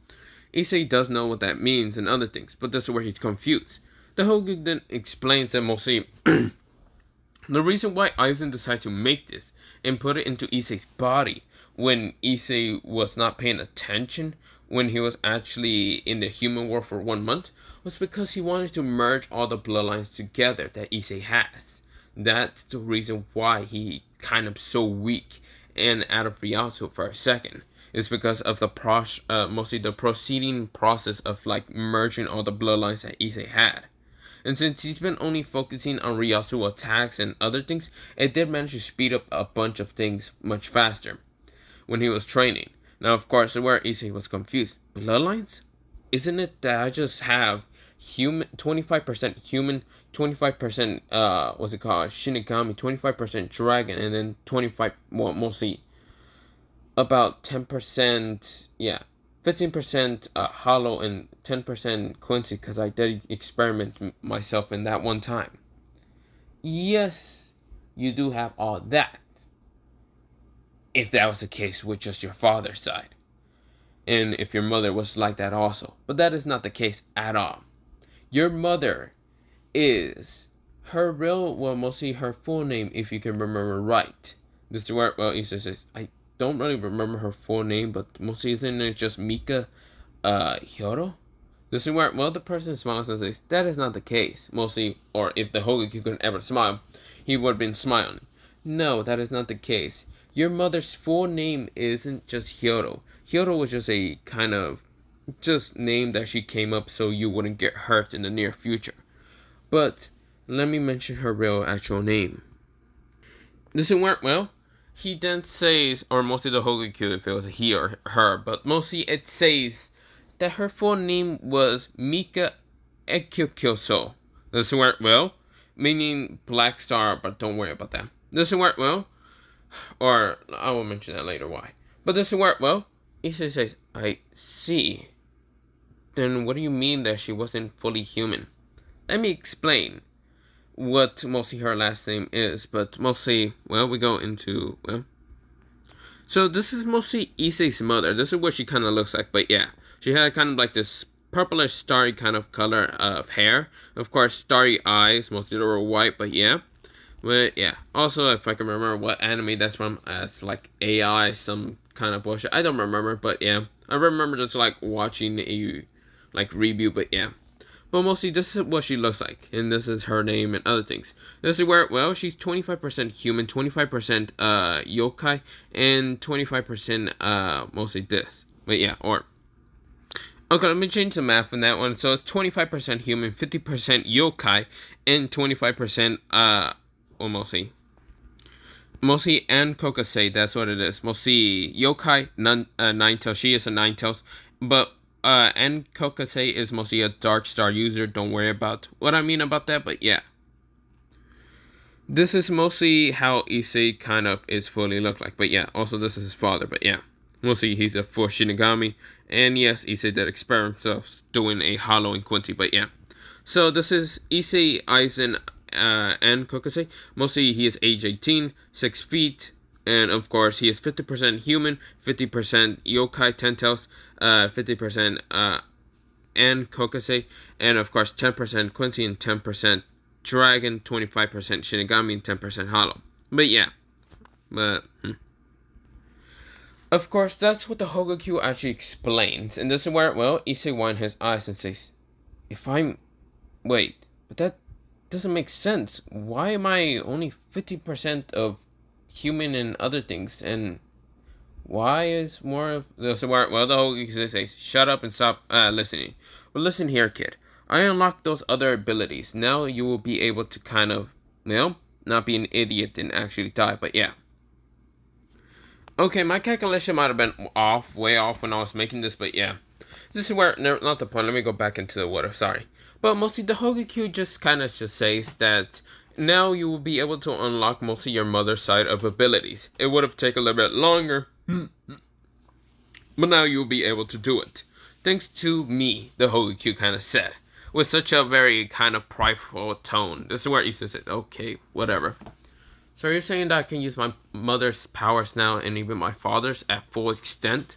Issei does know what that means and other things, but this is where he's confused. The Hogakyu then explains that mostly the reason why Aizen decided to make this and put it into Issei's body when Issei was not paying attention when he was actually in the human world for 1 month was because he wanted to merge all the bloodlines together that Issei has. That's the reason why he kind of so weak and out of reality for a second. It's because of the mostly the proceeding process of like merging all the bloodlines that Issei had. And since he's been only focusing on Ryasu attacks and other things, it did manage to speed up a bunch of things much faster when he was training. Now, of course, where Issei was confused. Bloodlines? Isn't it that I just have 25% human, 25%, what's it called, Shinigami, 25% dragon, and then 25, well, mostly about 10%, yeah, 15% hollow and 10% Quincy, because I did experiment myself in that one time. Yes, you do have all that. If that was the case with just your father's side. And if your mother was like that also. But that is not the case at all. Your mother is her real, well, mostly her full name, if you can remember right. This is where, well, Issei says, I don't really remember her full name, but mostly isn't it just Mika Hyoro? This is where, well, the person smiles and says, that is not the case. Mostly, or if the Hogakyu could ever smile, he would have been smiling. No, that is not the case. Your mother's full name isn't just Hyoro. Hyoro was just a kind of just name that she came up so you wouldn't get hurt in the near future. But let me mention her real actual name. This is where, well, he then says, or mostly the Hogakyu if it was a he or her, but mostly it says that her full name was Mika Ekyokyoso. This is where, well, meaning Black Star, but don't worry about that. This is where, well, or I will mention that later why. But this is where, well, Issei says, I see. Then what do you mean that she wasn't fully human? Let me explain what mostly her last name is, but mostly, well, we go into, well. So this is mostly Issei's mother. This is what she kind of looks like, but yeah. She had kind of like this purplish starry kind of color of hair. Of course, starry eyes, mostly they were white, but yeah. But yeah, also if I can remember what anime that's from, it's like AI, some kind of bullshit. I don't remember, but yeah. I remember just like watching a like review, but yeah. But mostly this is what she looks like, and this is her name and other things. This is where, well, she's 25% human, 25% yokai, and 25% mostly this. But yeah, or okay, let me change the math on that one. So it's 25% human, 50% yokai, and 25% well, mostly and Kokasei, that's what it is. Mostly yokai, nine tails. She is a nine tails, but and Kokasei is mostly a dark star user. Don't worry about what I mean about that, but yeah. This is mostly how Issei kind of is fully look like, but yeah. Also, this is his father, but yeah. Mostly he's a full Shinigami, and yes, Issei did experiment himself doing a hollow in Quincy, but yeah. So this is Issei, Aizen, and Kokasei. Mostly he is age 18, 6 feet, and of course he is 50% human, 50% yokai, 10 tails, 50% and Kokasei, and of course 10% Quincy and 10% Dragon, 25% Shinigami, and 10% Hollow. But yeah, of course that's what the Hogakyu actually explains, and this is where, well, Issei winds his eyes and says, "If I'm, wait, but that doesn't make sense. Why am I only 50% of human and other things, and why is more of the where, well, the Hogakyu says, shut up and stop listening. Well, listen here, kid. I unlocked those other abilities. Now you will be able to kind of, not be an idiot and actually die, but yeah." Okay, my calculation might have been off, way off when I was making this, but yeah. This is where, not the point, let me go back into the what if, sorry. But mostly the Hogakyu just kind of just says that now you will be able to unlock mostly your mother's side of abilities. It would have taken a little bit longer, but now you will be able to do it. Thanks to me, the Hogakyu kind of said, with such a very kind of prideful tone. This is where Issei said, okay, whatever. So you're saying that I can use my mother's powers now and even my father's at full extent?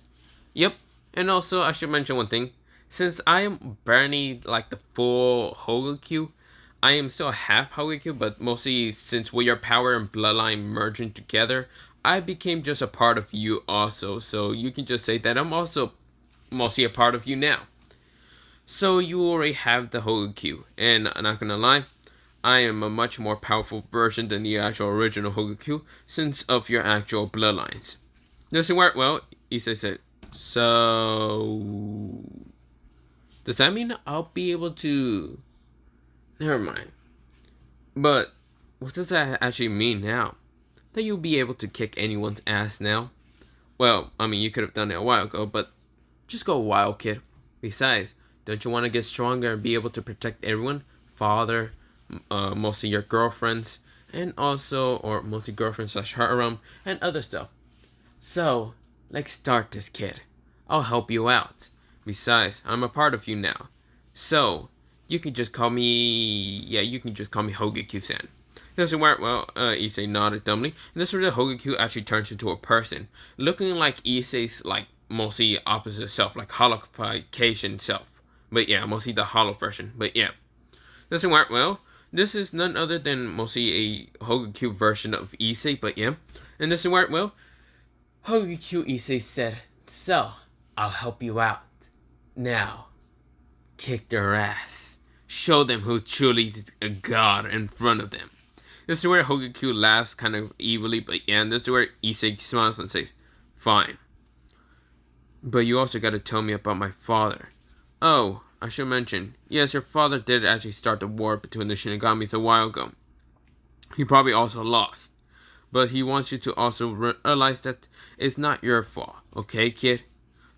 Yep. And also, I should mention one thing. Since I am barely like the full Hogakyu, I am still half Hogakyu, but mostly since we are power and bloodline merging together, I became just a part of you also. So you can just say that I'm also mostly a part of you now. So you already have the Hogakyu, and I'm not gonna lie, I am a much more powerful version than the actual original Hogakyu, since of your actual bloodlines. Doesn't work well, Issei said. So does that mean I'll be able to? Never mind. But what does that actually mean now? That you'll be able to kick anyone's ass now? Well, I mean, you could have done it a while ago, but just go wild, kid. Besides, don't you want to get stronger and be able to protect everyone? Father, mostly your girlfriends, and also, or mostly girlfriends / harem, and other stuff. So, let's start this, kid. I'll help you out. Besides, I'm a part of you now. So, you can just call me, Hogakyu-san. Doesn't work well, Issei nodded dumbly, and this is where the Hogakyu actually turns into a person, looking like Issei's, like, mostly opposite self, like hollowification self. But yeah, mostly the hollow version, but yeah. Doesn't work well. This is none other than mostly a Hogakyu version of Issei, but yeah. And this doesn't work well. Hogakyu Issei said, so, I'll help you out. Now, kick their ass. Show them who truly is a god in front of them. This is where Hogakyu laughs kind of evilly, but yeah, and this is where Issei smiles and says, fine. But you also gotta tell me about my father. Oh, I should mention, yes, your father did actually start the war between the Shinigamis a while ago. He probably also lost. But he wants you to also realize that it's not your fault, okay, kid?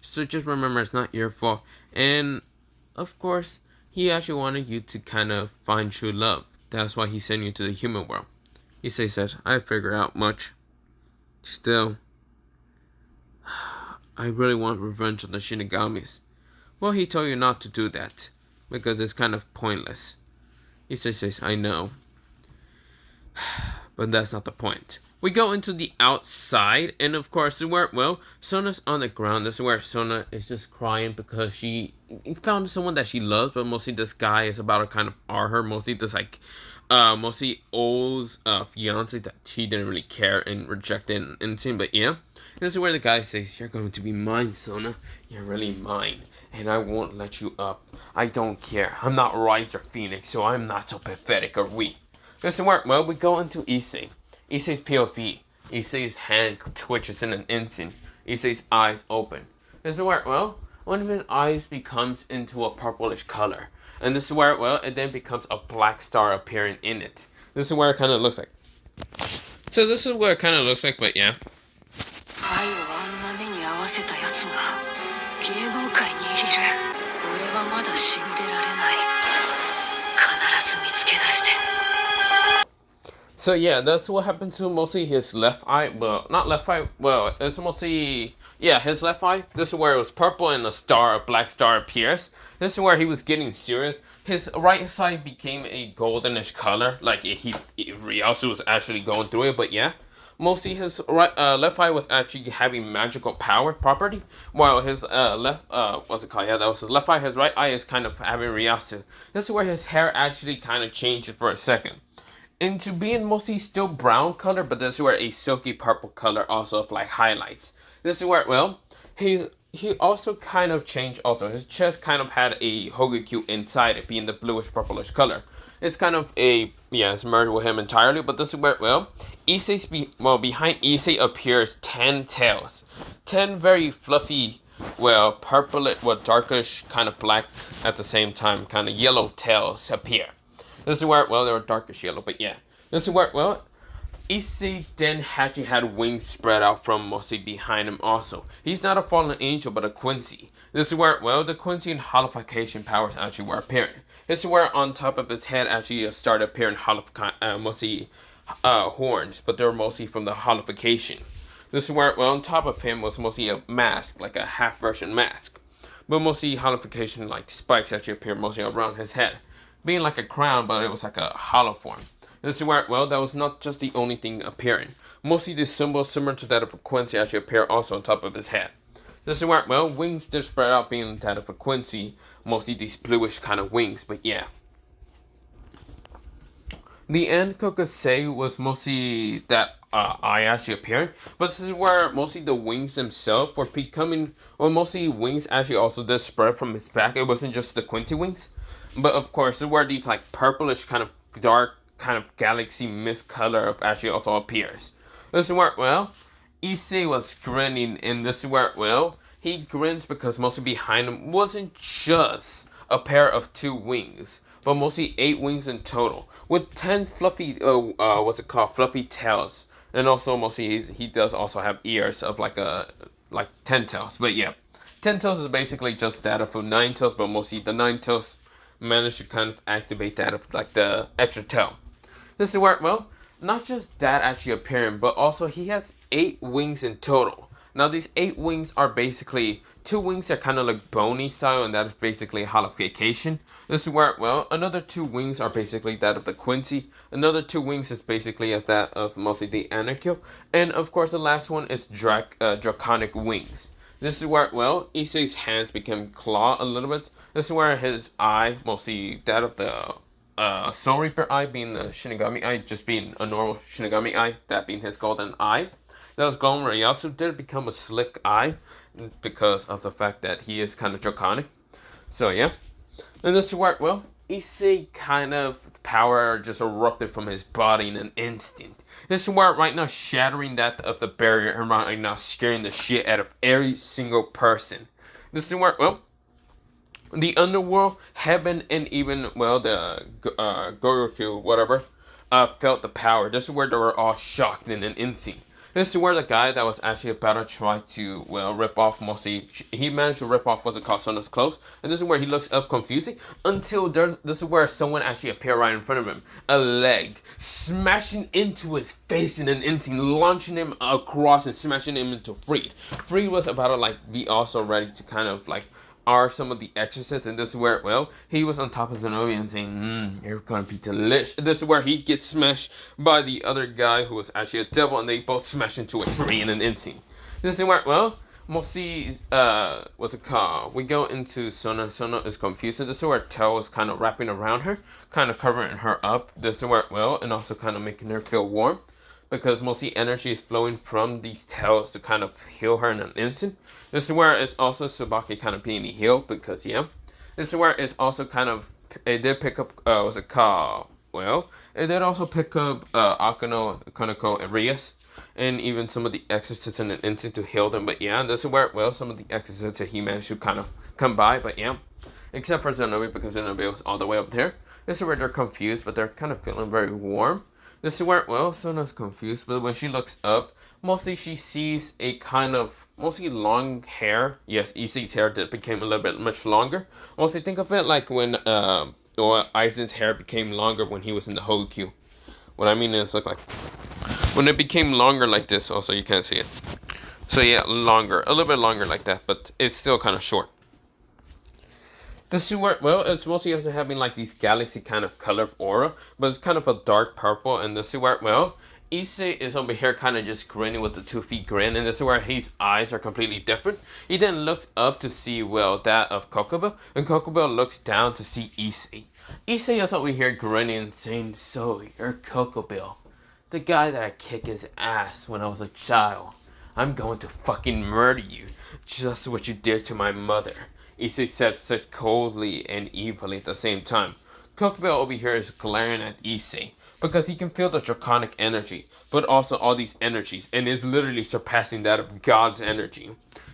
So just remember it's not your fault. And, of course, he actually wanted you to kind of find true love. That's why he sent you to the human world. Issei says, I figure out much. Still, I really want revenge on the Shinigamis. Well, he told you not to do that, because it's kind of pointless. Issei says, I know. But that's not the point. we go into the outside, and of course, well, Sona's on the ground. This is where Sona is just crying because she found someone that she loves, but mostly this guy is about to kind of R her. Mostly this like, mostly old fiance that she didn't really care and rejected and anything. But yeah, this is where the guy says, "You're going to be mine, Sona. You're really mine, and I won't let you up. I don't care. I'm not Rise or Phoenix, so I'm not so pathetic or weak." This is where, well, we go into Issei. Issei's POV. Issei's hand twitches in an instant. Issei's eyes open. This is where, well, one of his eyes becomes into a purplish color. And this is where, well, it then becomes a black star appearing in it. This is where it kind of looks like. So this is what it kind of looks like, but yeah. So yeah, that's what happened to mostly his left eye. Well, not left eye. Well, it's mostly, yeah, his left eye. This is where it was purple and a black star appears. This is where he was getting serious. His right side became a goldenish color, like Ryasu was actually going through it. But yeah, mostly his left eye was actually having magical power property, while his what's it called? Yeah, that was his left eye. His right eye is kind of having Ryasu. This is where his hair actually kind of changes for a second into being mostly still brown color, but this is where a silky purple color also of like highlights. This is where, well, he also kind of changed also. His chest kind of had a Hogakyu inside it, being the bluish purplish color. It's kind of a, yeah, it's merged with him entirely, but this is where, well, behind Issei appears 10 tails. 10 very fluffy, well, purple, well, darkish, kind of black at the same time, kind of yellow tails appear. This is where, well, they were darkish yellow, but yeah. This is where, well, Issei then actually had wings spread out from mostly behind him also. He's not a fallen angel, but a Quincy. This is where, well, the Quincy and holification powers actually were appearing. This is where on top of his head actually started appearing mostly horns, but they were mostly from the holification. This is where, well, on top of him was mostly a mask, like a half version mask. But mostly holification, like spikes actually appeared mostly around his head, being like a crown, but it was like a hollow form. This is where, well, that was not just the only thing appearing. Mostly the symbols similar to that of a Quincy actually appear also on top of his head. This is where, well, wings did spread out being that of a Quincy, mostly these bluish kind of wings, but yeah. The end Kokosei was mostly that eye actually appearing, but this is where mostly the wings themselves were becoming, or mostly wings actually also did spread from his back. It wasn't just the Quincy wings. But of course, this is where these like purplish kind of dark kind of galaxy mist color of actually also appears. This is where, well, Issei was grinning, and this is where, well, he grins because mostly behind him wasn't just a pair of 2 wings, but mostly 8 wings in total, with 10 fluffy, fluffy tails, and also mostly he does also have ears of like 10 tails. But yeah, 10 tails is basically just that of 9 tails, but mostly the 9 tails managed to kind of activate that of like the extra tail. This is where, well, not just that actually appearing, but also he has 8 wings in total. Now these 8 wings are basically 2 wings that kind of look bony style, and that is basically holification. This is where, well, another 2 wings are basically that of the Quincy. Another 2 wings is basically of that of mostly the Anarcho. And of course the last one is draconic wings. This is where, well, Issei's hands became claw a little bit. This is where his eye, mostly that of the Soul Reaper eye being the Shinigami eye, just being a normal Shinigami eye, that being his golden eye. That was gone, where he also did become a slick eye because of the fact that he is kind of draconic. So yeah. And this is where, well, Issei kind of power just erupted from his body in an instant. This is where right now shattering that of the barrier and right now scaring the shit out of every single person. This is where, well, the underworld, heaven, and even, well, the Goryokyu, whatever, felt the power. This is where they were all shocked in an instant. This is where the guy that was actually about to try to, well, rip off mostly, he managed to rip off what's it called, Sona's clothes. And this is where he looks up confusing until this is where someone actually appeared right in front of him. A leg smashing into his face in an instant, launching him across and smashing him into Freed. Freed was about to like be also ready to kind of like are some of the exorcists, and this is where, well, he was on top of Zenobia and saying, you're gonna be delicious. This is where he gets smashed by the other guy who was actually a devil, and they both smash into a tree in an instant. This is where, well, we'll see, what's it called? We go into Sona. Sona is confused, and this is where Tao is kind of wrapping around her, kind of covering her up. This is where, well, and also kind of making her feel warm, because mostly energy is flowing from these tails to kind of heal her in an instant. This is where it's also Tsubaki kind of being healed, because, yeah. This is where it's also kind of, it did pick up, what's it called? Well, it did also pick up, Akano, Koneko, and Rias, and even some of the exorcists in an instant to heal them. But yeah, this is where, well, some of the exorcists that he managed to kind of come by. But yeah, except for Zenobia, because Zenobia was all the way up there. This is where they're confused, but they're kind of feeling very warm. This is where, well, Sona's confused, but when she looks up, mostly she sees a kind of, mostly long hair. Yes, Issei's hair did became a little bit much longer. Mostly think of it like when, Aizen's hair became longer when he was in the Hokyu. What I mean is, look like when it became longer like this. Also, you can't see it. So yeah, longer, a little bit longer like that, but it's still kind of short. This is where, well, it's mostly also having like these galaxy kind of color aura, but it's kind of a dark purple. And this is where, well, Issei is over here kind of just grinning with the 2 feet grin, and this is where his eyes are completely different. He then looks up to see, well, that of Kokobo, and Kokobo looks down to see Issei. Issei is over here grinning and saying, so, you're Kokobo, the guy that I kicked his ass when I was a child. I'm going to fucking murder you, just what you did to my mother. Issei said such coldly and evilly at the same time. Kokobo over here is glaring at Issei, because he can feel the draconic energy, but also all these energies, and is literally surpassing that of God's energy.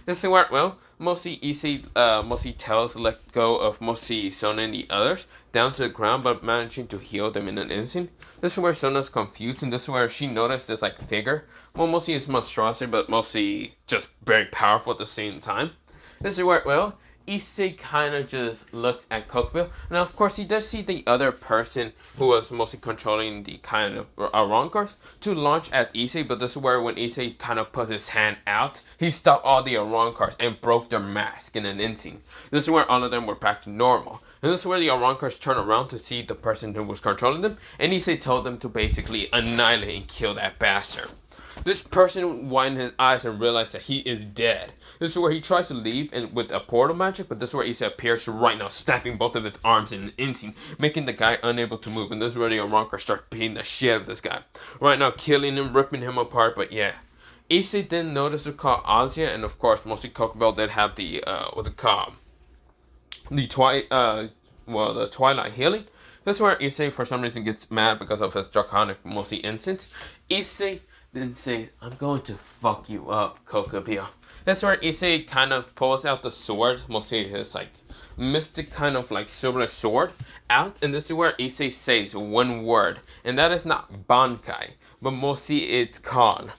This is where, well, mostly Issei, mostly tells let go of mostly Sona and the others, down to the ground, but managing to heal them in an instant. This is where Sona's confused, and this is where she noticed this, like, figure. Well, mostly it's monstrosity, but mostly just very powerful at the same time. This is where, well, Issei kind of just looked at Kokobo. Now, of course, he does see the other person who was mostly controlling the kind of Arankars to launch at Issei, but this is where when Issei kind of puts his hand out, he stopped all the Arankars and broke their mask in an instant. This is where all of them were back to normal. And this is where the Arankars turn around to see the person who was controlling them, and Issei told them to basically annihilate and kill that bastard. This person widened his eyes and realized that he is dead. This is where he tries to leave with a portal magic, but this is where Issei appears right now, snapping both of his arms in an instant, making the guy unable to move. And this is where the Arankar start beating the shit out of this guy. Right now, killing him, ripping him apart, but yeah. Issei then noticed to call Azia, and of course, mostly Kokobo did have the, what's it called? The Twilight Healing. This is where Issei, for some reason, gets mad because of his draconic, mostly instant. Issei then says, I'm going to fuck you up, Kokobo. That's where Issei kind of pulls out the sword, mostly his like mystic kind of like silver sword out, and this is where Issei says one word, and that is not Bankai, but mostly it's called.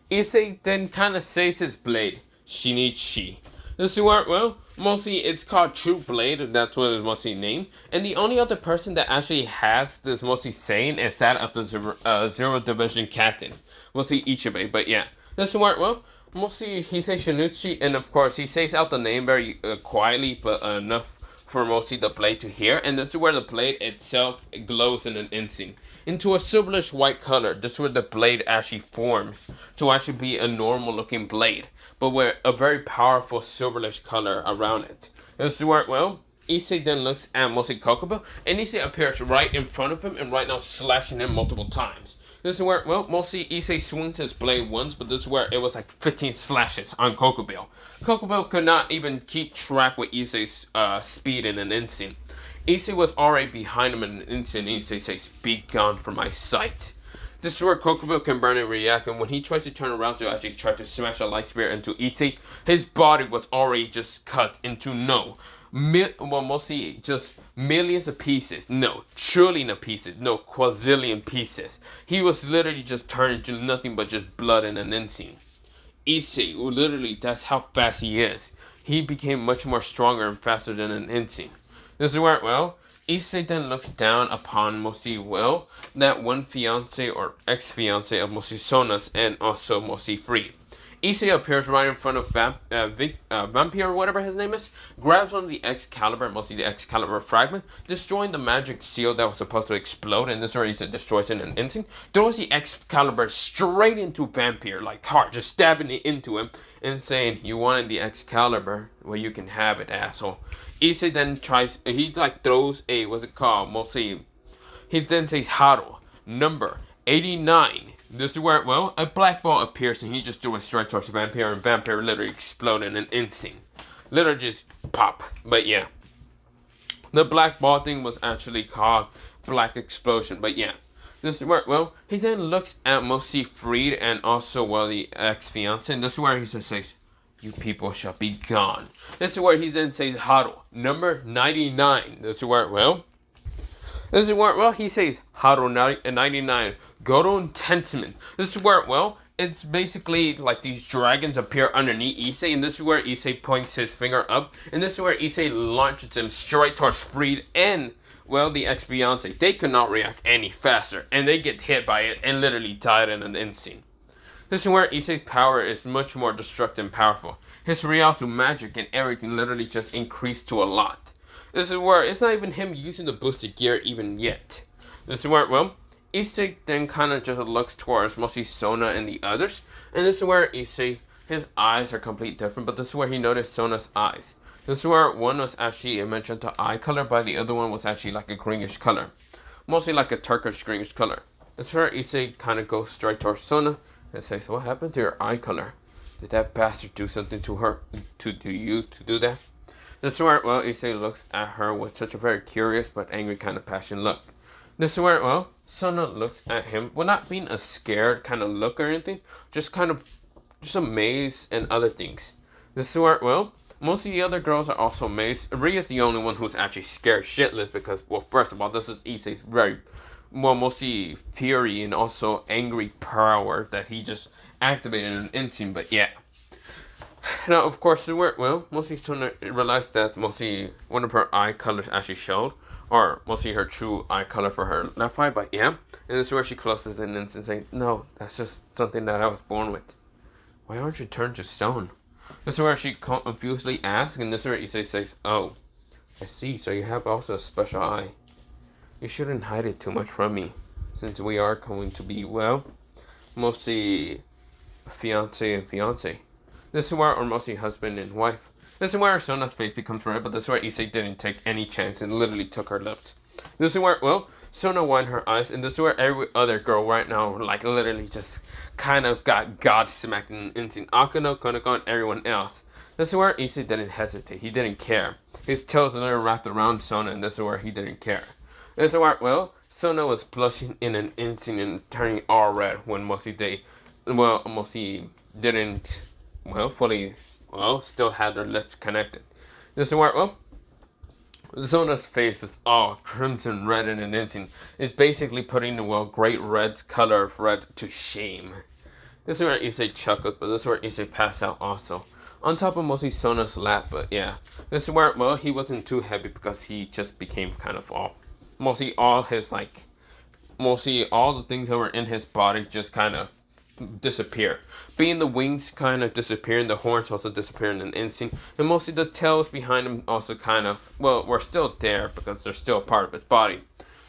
Issei then kind of says his blade, Shinichi. This is where, well, mostly it's called True Blade, that's what it's mostly named. And the only other person that actually has this mostly saying is that of the Zero Division Captain, mostly Ichibe. But yeah, this is where, well, mostly he says Shinichi, and of course he says out the name very quietly, but enough for mostly the blade to hear. And this is where the blade itself glows in an instant into a silverish white color. This is where the blade actually forms to actually be a normal looking blade, but with a very powerful silverish color around it. This is where, well, Issei then looks at mostly Kokobo, and Issei appears right in front of him and right now slashing him multiple times. This is where, well, mostly Issei swings his blade once, but this is where it was like 15 slashes on Kokobo. Kokobo could not even keep track with Issei's speed in an instant. Issei was already behind him in an instant, and Issei says, be gone from my sight. This is where Kokobo can burn and react, and when he tries to turn around to actually try to smash a light spear into Issei, his body was already just cut into mostly just millions of pieces. No, trillion of pieces. No, quadrillion pieces. He was literally just turned into nothing but just blood in an instant. Issei, literally, that's how fast he is. He became much more stronger and faster than an instant. This is where, well, Issei then looks down upon mostly, well, that one fiance or ex-fiance of mostly Sona's and also mostly Free. Issei appears right in front of Vampire, or whatever his name is, grabs one of the Excalibur, mostly the Excalibur fragment, destroying the magic seal that was supposed to explode, and this is where Issei destroys it in an instant, throws the Excalibur straight into Vampire, like hard, just stabbing it into him, and saying, "You wanted the Excalibur? Well, you can have it, asshole." Issei then he like throws a, what's it called, mostly, he then says, "Haru, number 89. This is where, well, a black ball appears and he just threw it straight towards the Vampire, and Vampire literally exploded in an instant. Literally just pop. But yeah. The black ball thing was actually called Black Explosion. But yeah. This is where, well, he then looks at mostly Freed and also, well, the ex-fiance. And this is where he just says, "You people shall be gone." This is where he then says, "Haru, number 99. This is where, well, he says, "Haru 99. Goron Tentament." This is where, well, it's basically like these dragons appear underneath Issei, and this is where Issei points his finger up, and this is where Issei launches him straight towards Freed and, well, the ex-fiance. They could not react any faster, and they get hit by it and literally died in an instant. This is where Issei's power is much more destructive and powerful. His Rialto magic and everything literally just increased to a lot. This is where it's not even him using the boosted gear even yet. This is where, well, Issei then kind of just looks towards mostly Sona and the others. And this is where Issei, his eyes are completely different, but this is where he noticed Sona's eyes. This is where one was actually a magenta eye color, but the other one was actually like a greenish color. Mostly like a Turkish greenish color. This is where Issei kind of goes straight towards Sona and says, "What happened to your eye color? Did that bastard do something to her, to you to do that?" This is where, well, Issei looks at her with such a very curious but angry kind of passion look. This is where, well, Sona looks at him, well, not being a scared kind of look or anything, just kind of, just amazed and other things. This is where, well, most of the other girls are also amazed. Ria's the only one who's actually scared shitless because, well, first of all, this is Issei's very, well, mostly fury and also angry power that he just activated in an instant, but yeah. Now, of course, well, mostly Sona realized that mostly one of her eye colors actually showed, or mostly her true eye color for her left eye, but yeah. And this is where she closes in and saying, "No, that's just something that I was born with. Why aren't you turned to stone?" This is where she confusedly asks, and this is where Issei says, "Oh, I see, so you have also a special eye. You shouldn't hide it too much from me, since we are going to be, well, mostly fiance and fiance. This is where, or mostly husband and wife." This is where Sona's face becomes red, but this is where Issei didn't take any chance and literally took her lips. This is where, well, Sona won her eyes, and this is where every other girl right now, like, literally just kind of got God-smacked in Akano, Konoko, and everyone else. This is where Issei didn't hesitate. He didn't care. His toes literally wrapped around Sona, and this is where he didn't care. This is where, well, Sona was blushing in an instant and turning all red when mostly didn't, well, fully, well, still had their lips connected. This is where, well, Sona's face is all crimson red in an instant. It's basically putting the, well, great red's color of red to shame. This is where Issei chuckles, but this is where Issei passed out also. On top of mostly Sona's lap, but yeah. This is where, well, he wasn't too heavy because he just became kind of off. Mostly all his, like, mostly all the things that were in his body just kind of disappear. Being the wings kind of disappearing, the horns also disappear in an instant, and mostly the tails behind him also kind of, well, were still there because they're still part of his body,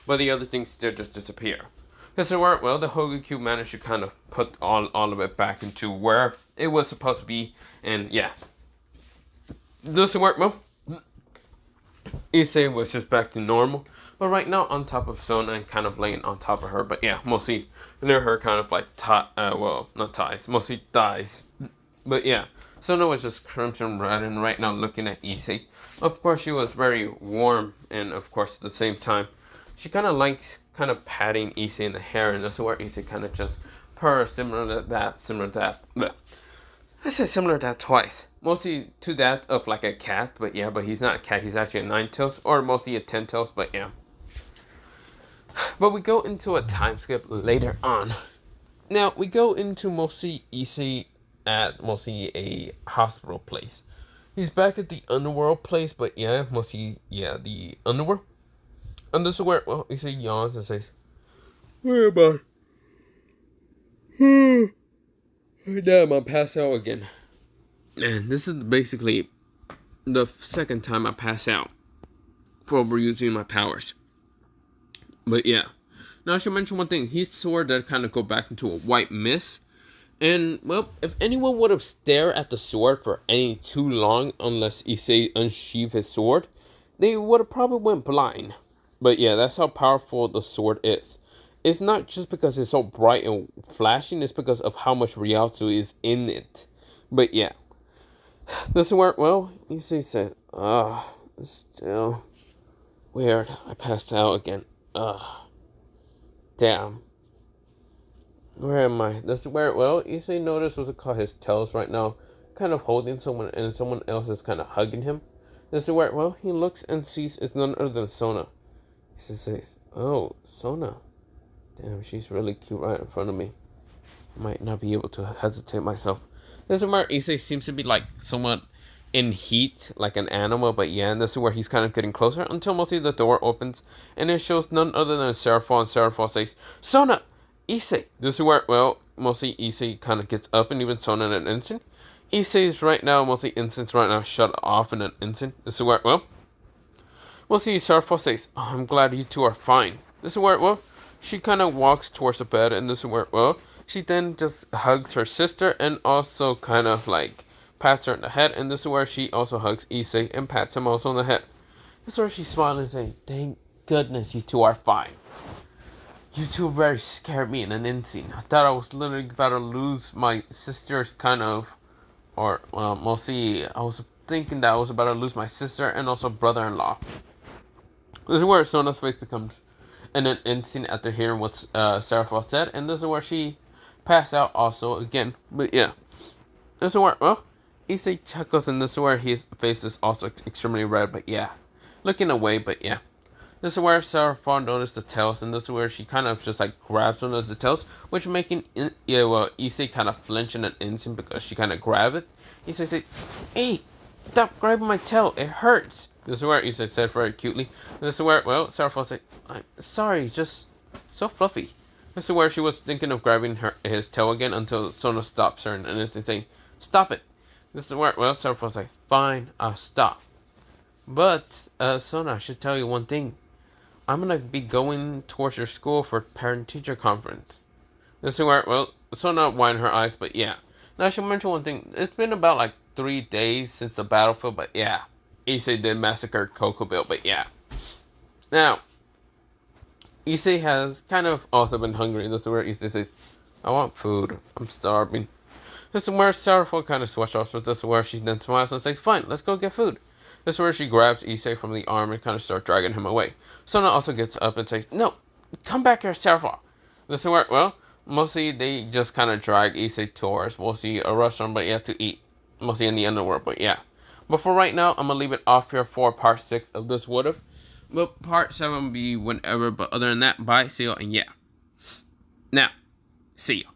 but the other things did just disappear. This is where, well, the Hogakyu managed to kind of put all of it back into where it was supposed to be, and yeah. This is where, well, Issei was just back to normal. But right now, on top of Sona and kind of laying on top of her. But yeah, mostly near her kind of like, well, not ties, mostly thighs. But yeah, Sona was just crimson red and right now looking at Issei. Of course, she was very warm and of course at the same time, she kind of liked kind of patting Issei in the hair. And that's where Issei kind of just purrs similar to that. But I said similar to that twice. Mostly to that of like a cat, but yeah, but he's not a cat, he's actually a 9-tails, or mostly a 10-tails, but yeah. But we go into a time skip later on. Now, we go into mostly Issei at mostly a hospital place. He's back at the underworld place, but yeah, mostly, yeah, the underworld. And this is where, well, Issei yawns and says, "Where am I? Damn, I pass out again. And this is basically the second time I pass out for overusing my powers. But yeah. Now I should mention one thing. His sword did kind of go back into a white mist. And, well, if anyone would have stared at the sword for any too long, unless Issei unsheathed his sword, they would have probably went blind. But yeah, that's how powerful the sword is. It's not just because it's so bright and flashing, it's because of how much reality is in it. But yeah. The sword, well, Issei said, still weird. I passed out again. Damn. Where am I? That's where, well, Issei noticed was called his tails right now, kind of holding someone, and someone else is kind of hugging him. This is where, well, he looks and sees it's none other than Sona. He says, oh, Sona. Damn, she's really cute right in front of me. Might not be able to hesitate myself. This is where Issei seems to be like somewhat in heat, like an animal, but yeah, and this is where he's kind of getting closer until mostly the door opens, and it shows none other than Seraphon, and Seraphon says, Sona! Issei. This is where, well, mostly Issei kind of gets up and even Sona in an instant. Issei's right now, mostly instants right now shut off in an instant. This is where, well, mostly Seraphon says, oh, I'm glad you two are fine. This is where, well, she kind of walks towards the bed, and this is where, well, she then just hugs her sister and also kind of like pats her in the head, and this is where she also hugs Issei and pats him also on the head. This is where she's smiling and saying, thank goodness you two are fine. You two very scared me in an instant. I thought I was literally about to lose my sister's kind of, or, well, mostly, I was thinking that I was about to lose my sister and also brother-in-law. This is where Sona's face becomes in an instant after hearing what Seraphon said, and this is where she passed out also again. But yeah, this is where, well, Issei chuckles, and this is where his face is also extremely red, but yeah, looking away, but yeah. This is where Seraphon noticed the tails, and this is where she kind of just like grabs one of the tails, which making Issei kind of flinch in an instant because she kind of grabbed it. Issei said, hey, stop grabbing my tail, it hurts. This is where Issei said very cutely. This is where, well, Seraphon said, I'm sorry, just so fluffy. This is where she was thinking of grabbing his tail again until Sona stops her and Issei saying, stop it. This is where, well, Seraphon's like, fine, I'll stop. But, Sona, I should tell you one thing. I'm gonna be going towards your school for parent-teacher conference. This is where, well, Sona whined her eyes, but yeah. Now I should mention one thing. It's been about like 3 days since the battlefield, but yeah. Issei did massacre Kokobille, but yeah. Now, Issei has kind of also been hungry. This is where Issei says, I want food. I'm starving. This is where Seraphon kind of switched off, but this is where she then smiles and says, fine, let's go get food. This is where she grabs Issei from the arm and kind of starts dragging him away. Sona also gets up and says, no, come back here, Seraphon. This is where, well, mostly they just kind of drag Issei towards mostly a restaurant, but you have to eat. Mostly in the underworld, but yeah. But for right now, I'm going to leave it off here for part 6 of this What If. But part 7 will be whenever, but other than that, bye, see you, and yeah. Now, see ya.